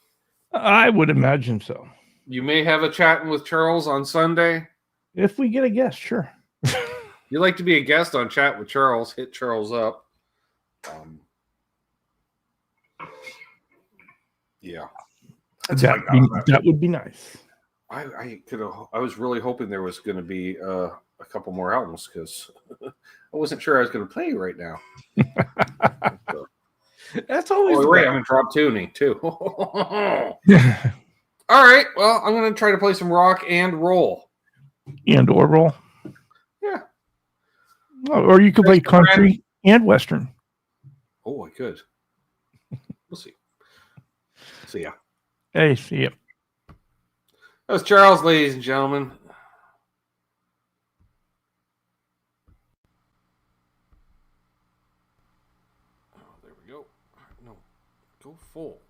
I would imagine so. You may have a chatting with Charles on Sunday. If we get a guest, sure. You'd like to be a guest on Chat with Charles, hit Charles up. Yeah. That would be nice. I was really hoping there was going to be a couple more albums because I wasn't sure I was going to play right now. That's always right. I'm in drop tuning too. All right. Well, I'm going to try to play some rock and roll. And or roll. Yeah. Or you could play country and western. Oh, I could. We'll see. See ya. Hey, see ya. That was Charles, ladies and gentlemen. Oh, there we go. No, go full.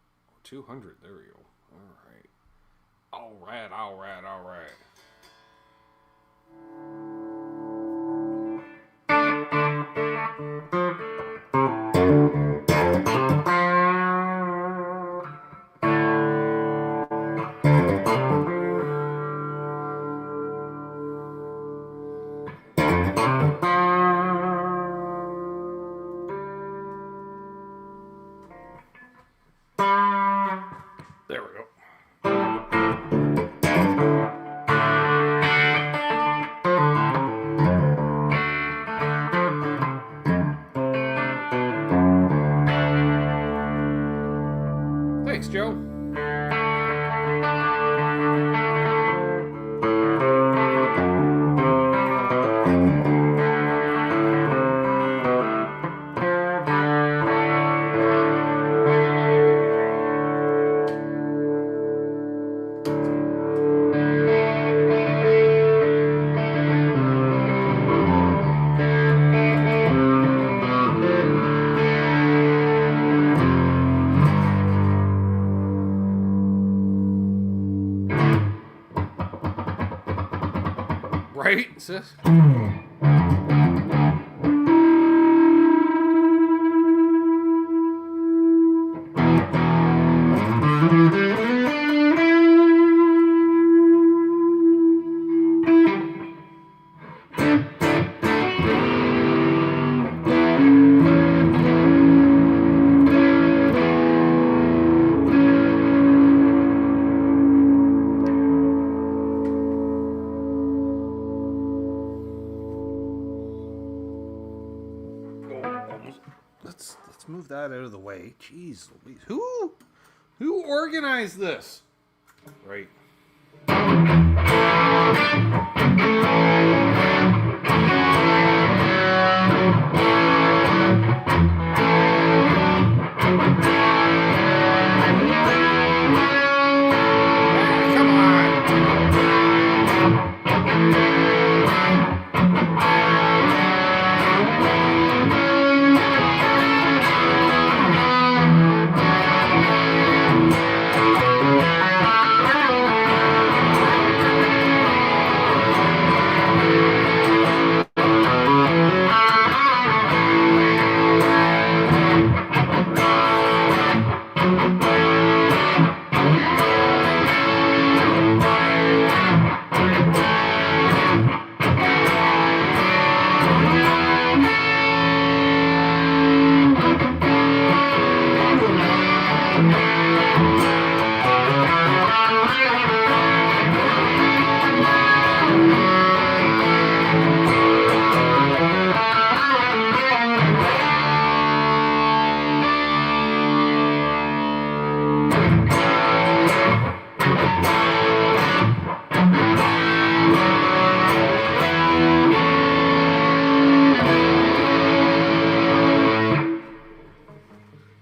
200. There we go. All right. There we go. Thanks, Joe. Right, sis? Let's move that out of the way. Jeez Louise. Who organized this? Right. Come on.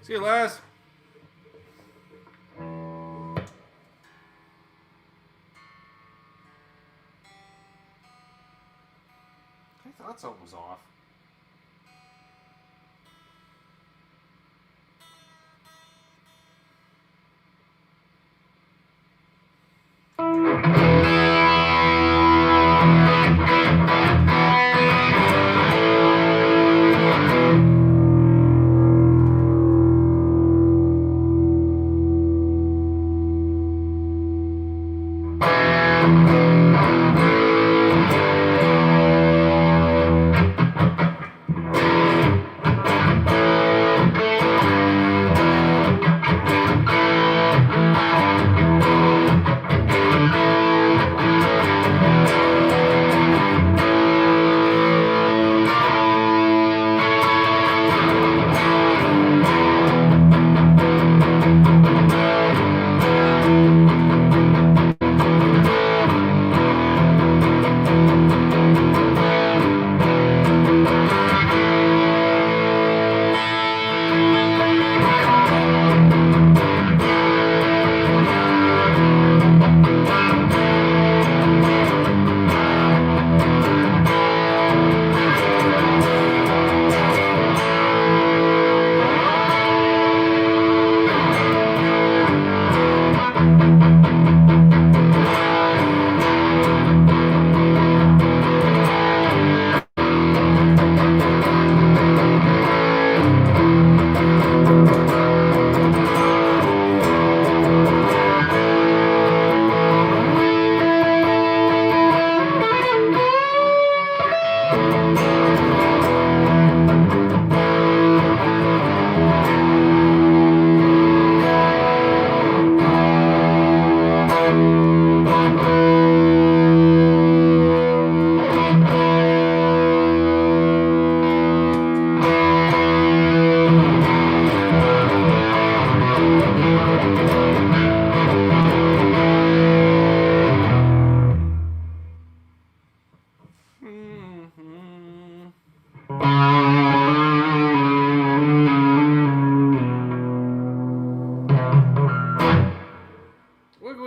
See you, lads. I thought something was off.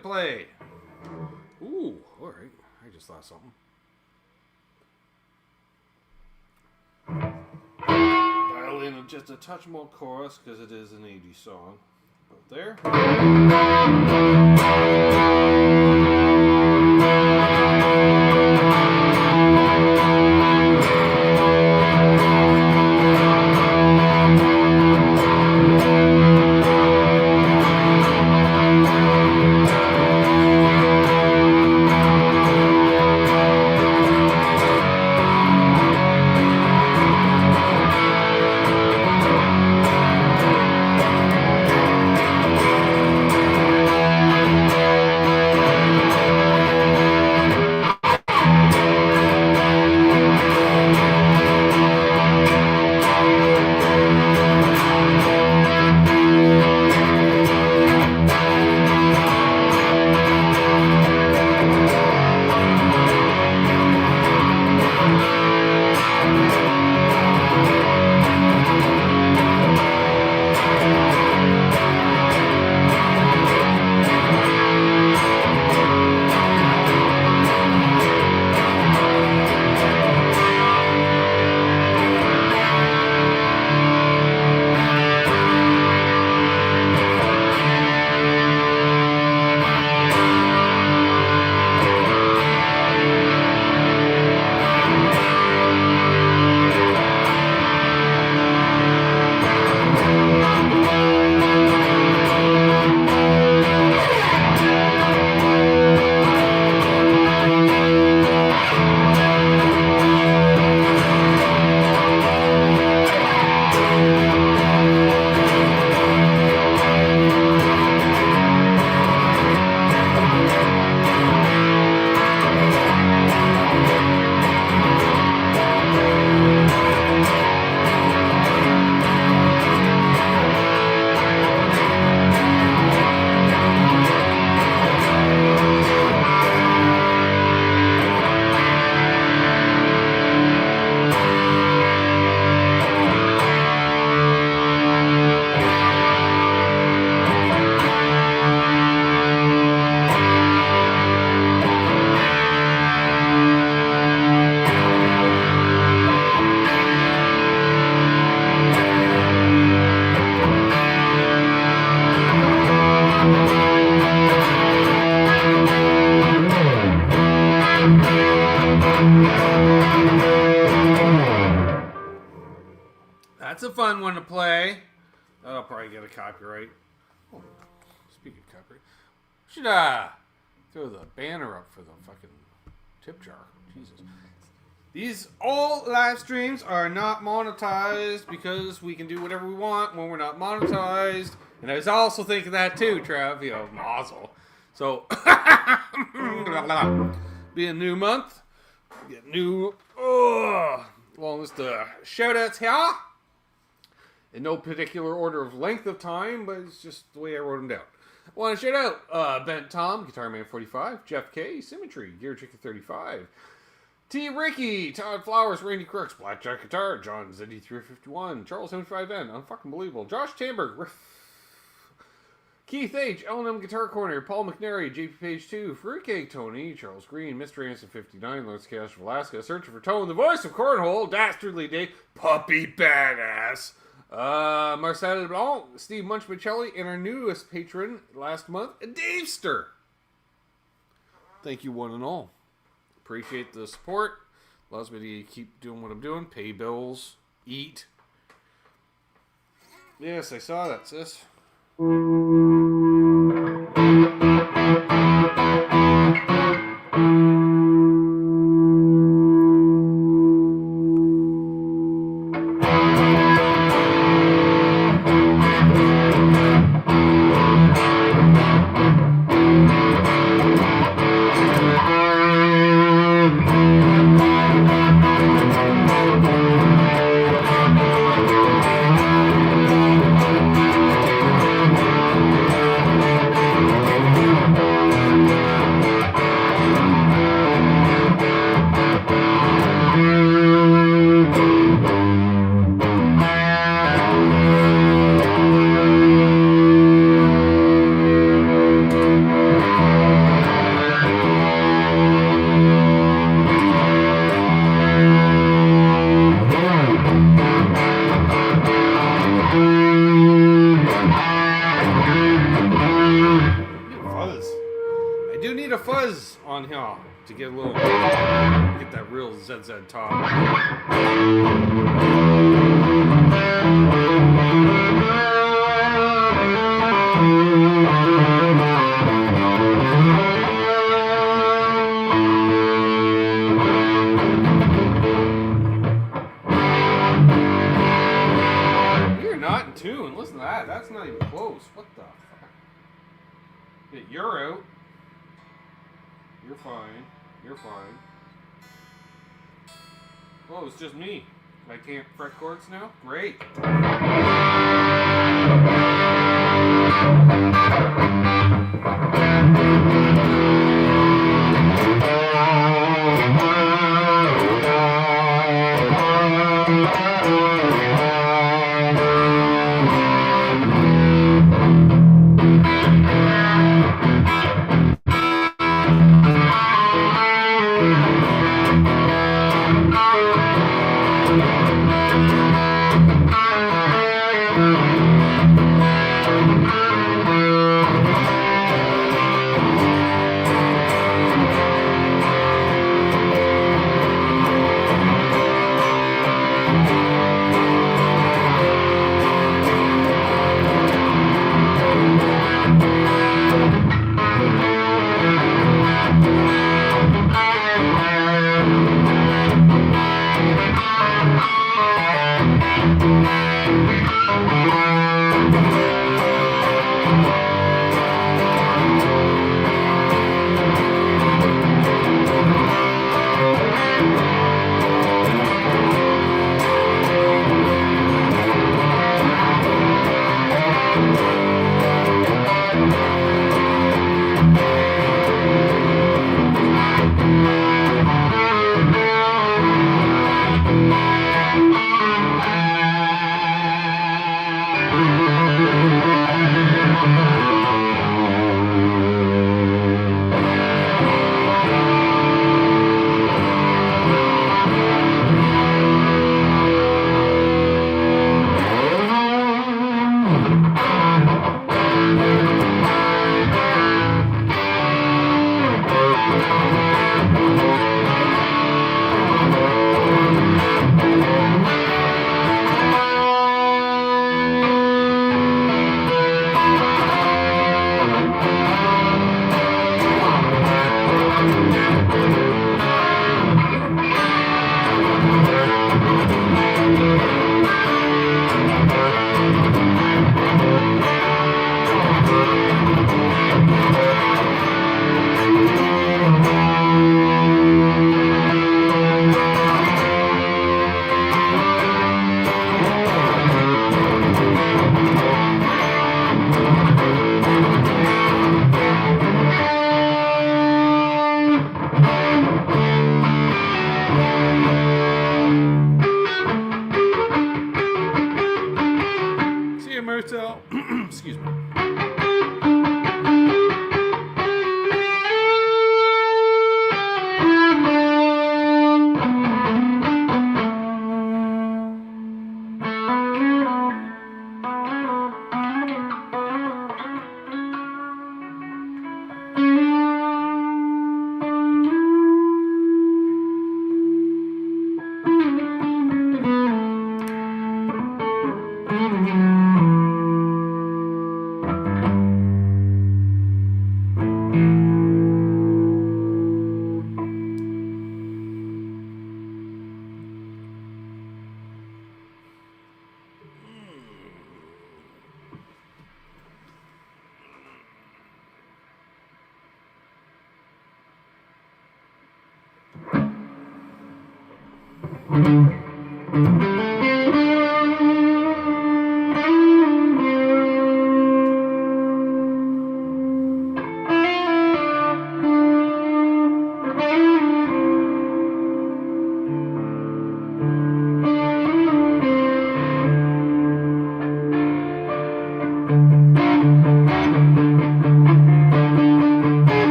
play. Ooh, all right. I just thought something. Dial in just a touch more chorus because it is an 80s song. Out there. That's a fun one to play. That'll probably get a copyright. Oh, speaking of copyright, should throw the banner up for the fucking tip jar. Jesus. These all live streams are not monetized because we can do whatever we want when we're not monetized. And I was also thinking that too, Trav. You know, mazel. So, be a new month. Get new long list of shout outs here. In no particular order of length of time, but it's just the way I wrote them down. I want to shout out Bent Tom, Guitar Man 45, Jeff K, Symmetry, Gear Chicken 35, T. Ricky, Todd Flowers, Randy Crooks, Blackjack Guitar, John ZD351, Charles 75N, Unfucking Believable, Josh Tamberg, Keith H, L&M Guitar Corner, Paul McNary, JP Page 2, Fruitcake Tony, Charles Green, Mr. Anson 59, Lawrence Cash of Alaska, Searching for Tone, the voice of Cornhole, Dastardly Dave, Puppy Badass, Marcel Blanc, Steve Munchmichelli, and our newest patron last month, Davester. Thank you one and all. Appreciate the support. Allows me to keep doing what I'm doing. Pay bills. Eat. Yes, I saw that, sis. of fuzz on here to get a little, get that real ZZ top. You're not in tune. Listen to that. That's not even close. What the fuck? Yeah, you're out. You're fine. You're fine. Oh, it's just me. I can't fret chords now? Great. Excuse me.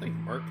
Thank you, Mark.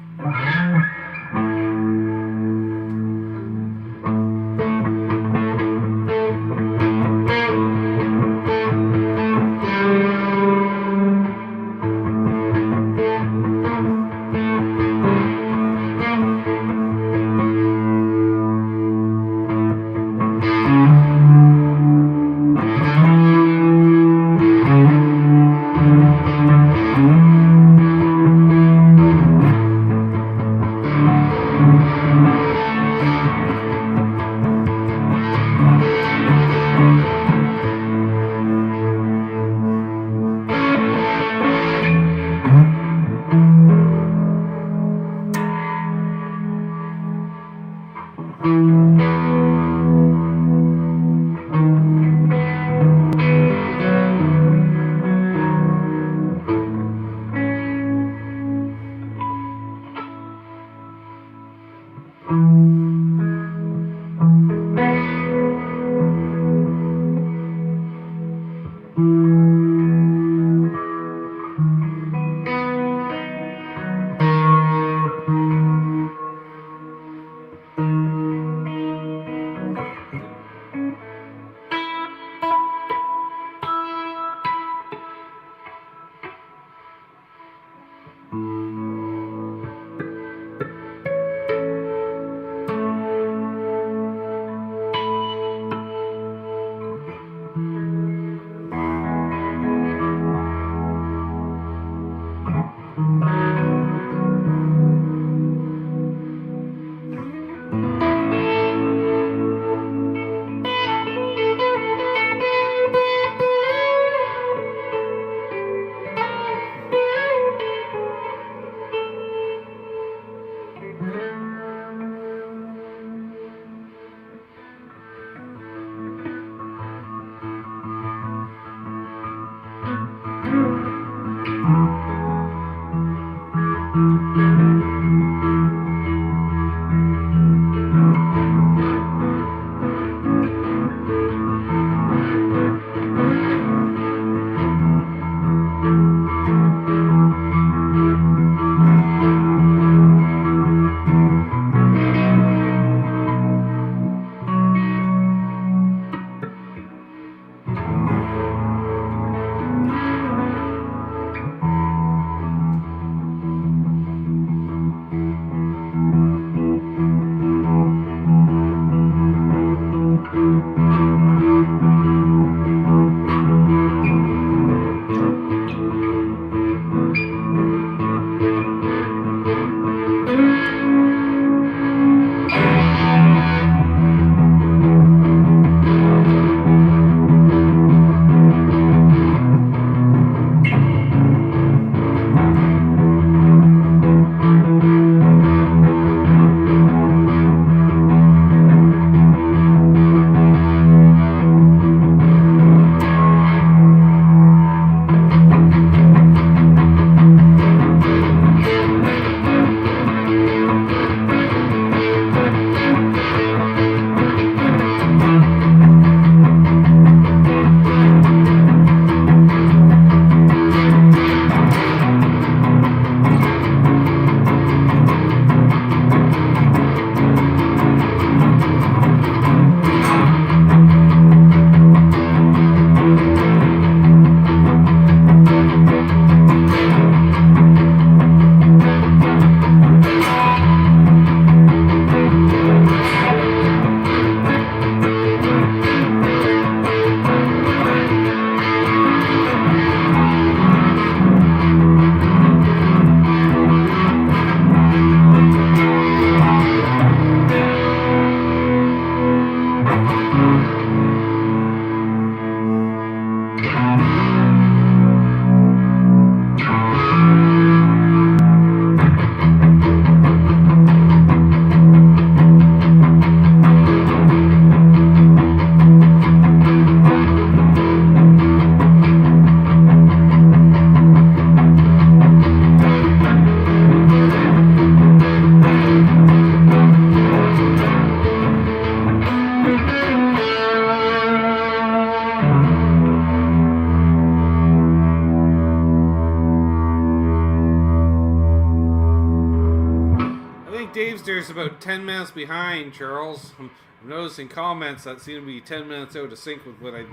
think Dave's there's about 10 minutes behind, Charles. I'm noticing comments that seem to be 10 minutes out of sync with what I...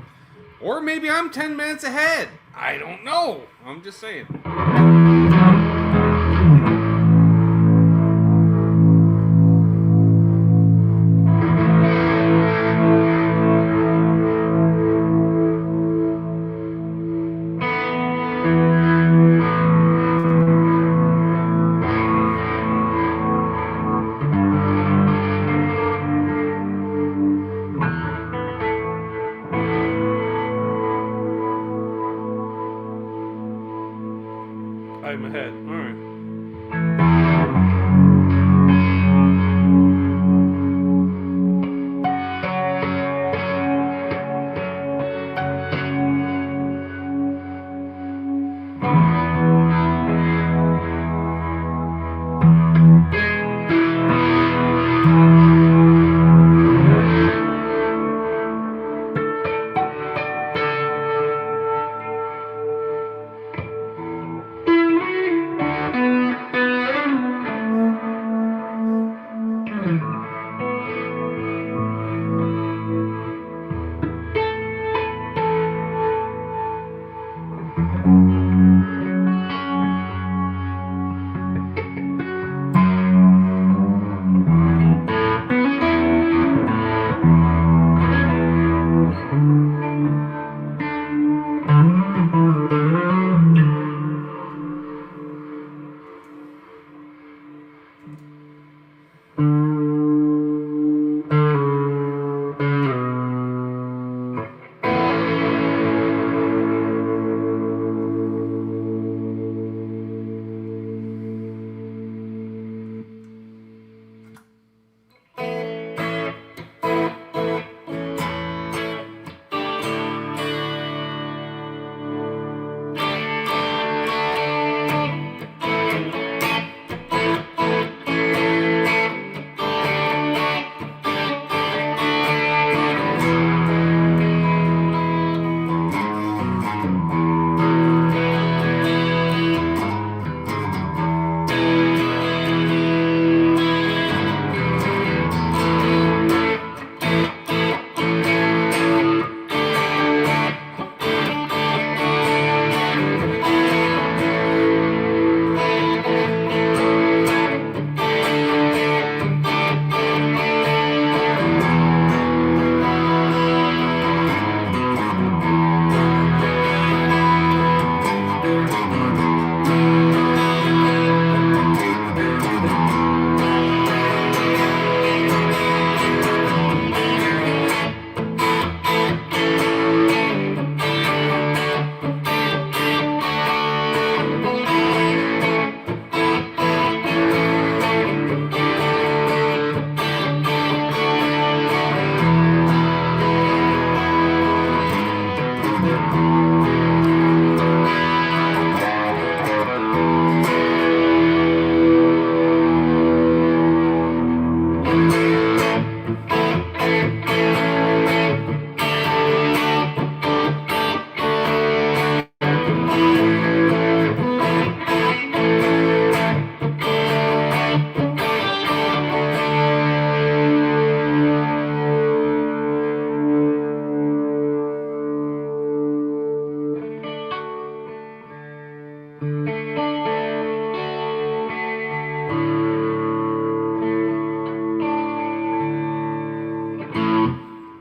Or maybe I'm 10 minutes ahead. I don't know. I'm just saying. I'm ahead. All right.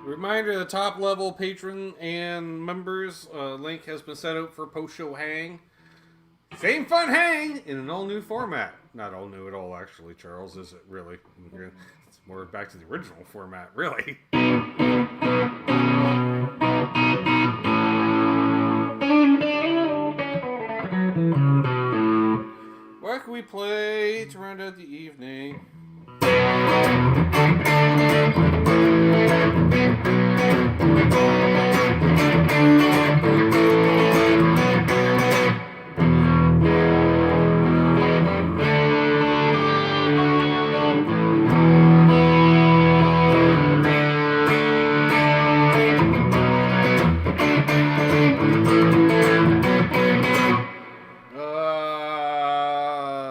Reminder, the top level patron and members link has been set out for post-show hang. Same fun hang in an all-new format. Not all new at all, actually, Charles, is it really? It's more back to the original format, really. What can we play to round out the evening?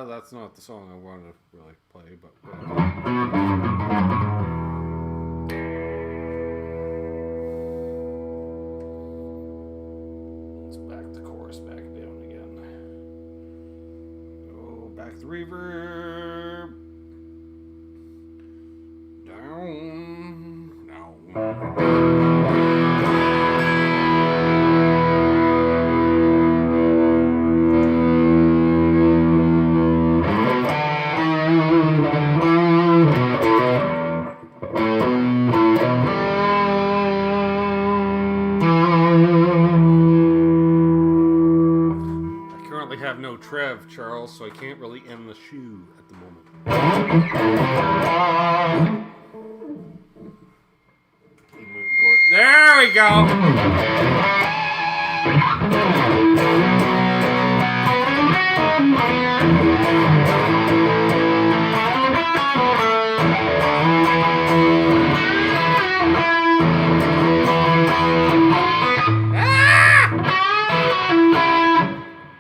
That's not not the song I wanted to really play, but whatever. Let's back the chorus back down again. Oh, back the reverb. Down. I currently have no trev, Charles, so I can't really end the shoe at the moment. There we go.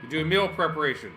You're doing meal preparation.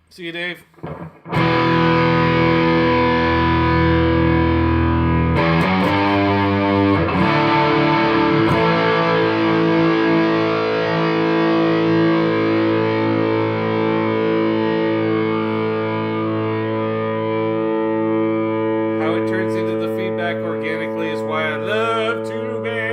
See you, Dave. How it turns into the feedback organically is why I love to band.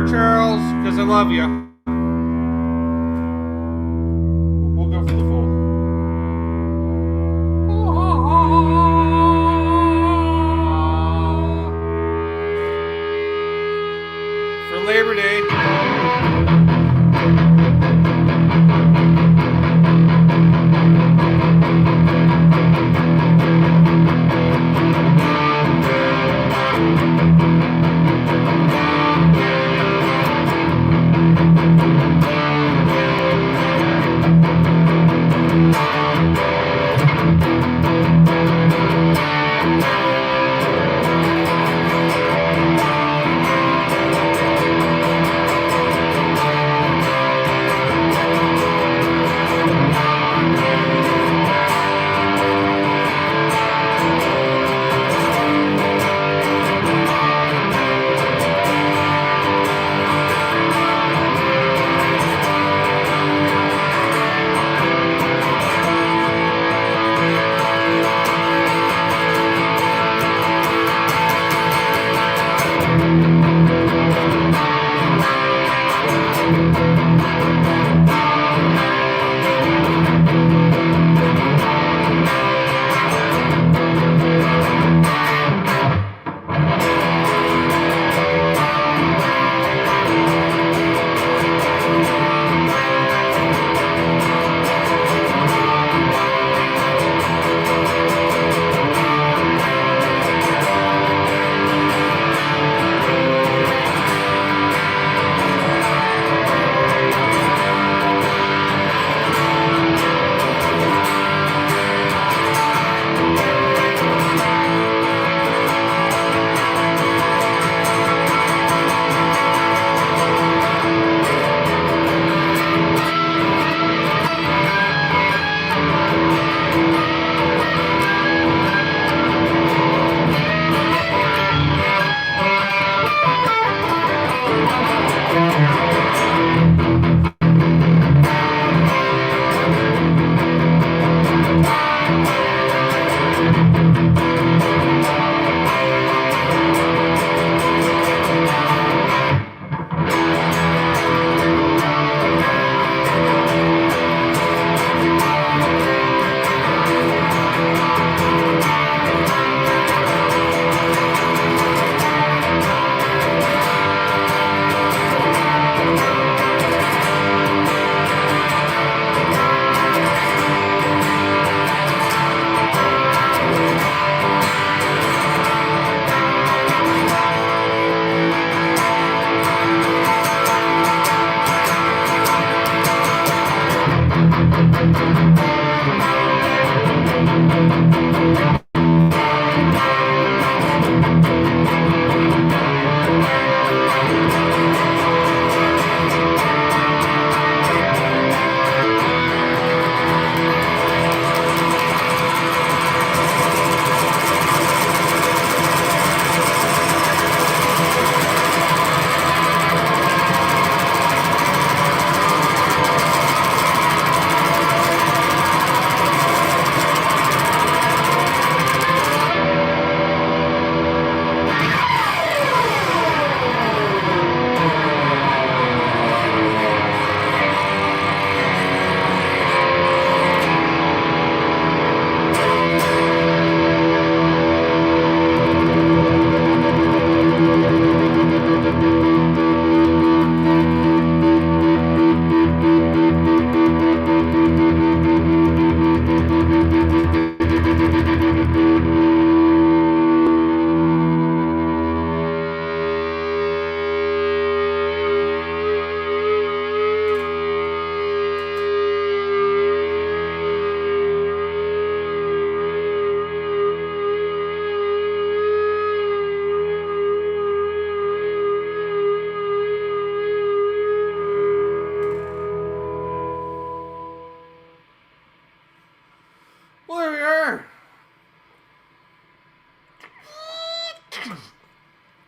Charles, because I love you. We'll go for the full. Labor Day.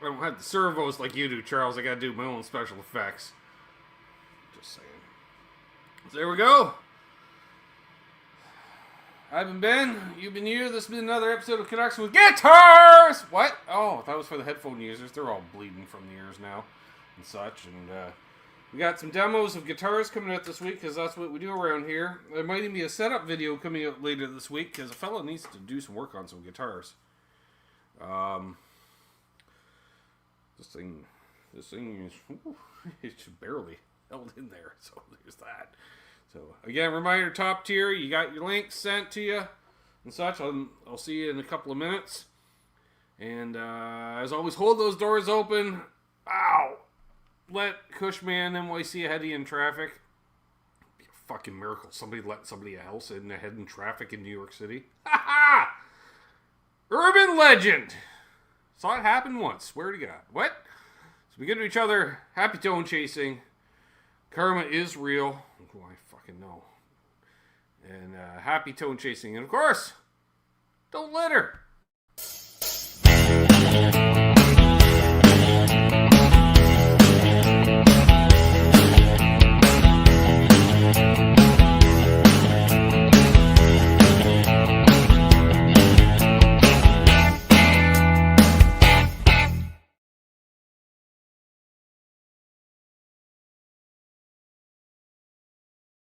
I don't have the servos like you do, Charles. I gotta do my own special effects. Just saying. So there we go. I've been Ben. You've been you. This has been another episode of Connection with Guitars! What? Oh, that was for the headphone users. They're all bleeding from the ears now and such. And we got some demos of guitars coming out this week because that's what we do around here. There might even be a setup video coming out later this week because a fella needs to do some work this This thing is it's barely held in there, so there's that. So again, reminder, top tier, you got your links sent to you and such. I'll see you in a couple of minutes. And as always, hold those doors open. Ow! Let Cushman NYC ahead of you in traffic. It'd be a fucking miracle. Somebody let somebody else in ahead in traffic in New York City. Ha ha! Urban legend. Saw it happen once. Swear to God. What? So we good to each other. Happy tone chasing. Karma is real. Oh, I fucking know. And happy tone chasing. And of course, don't litter.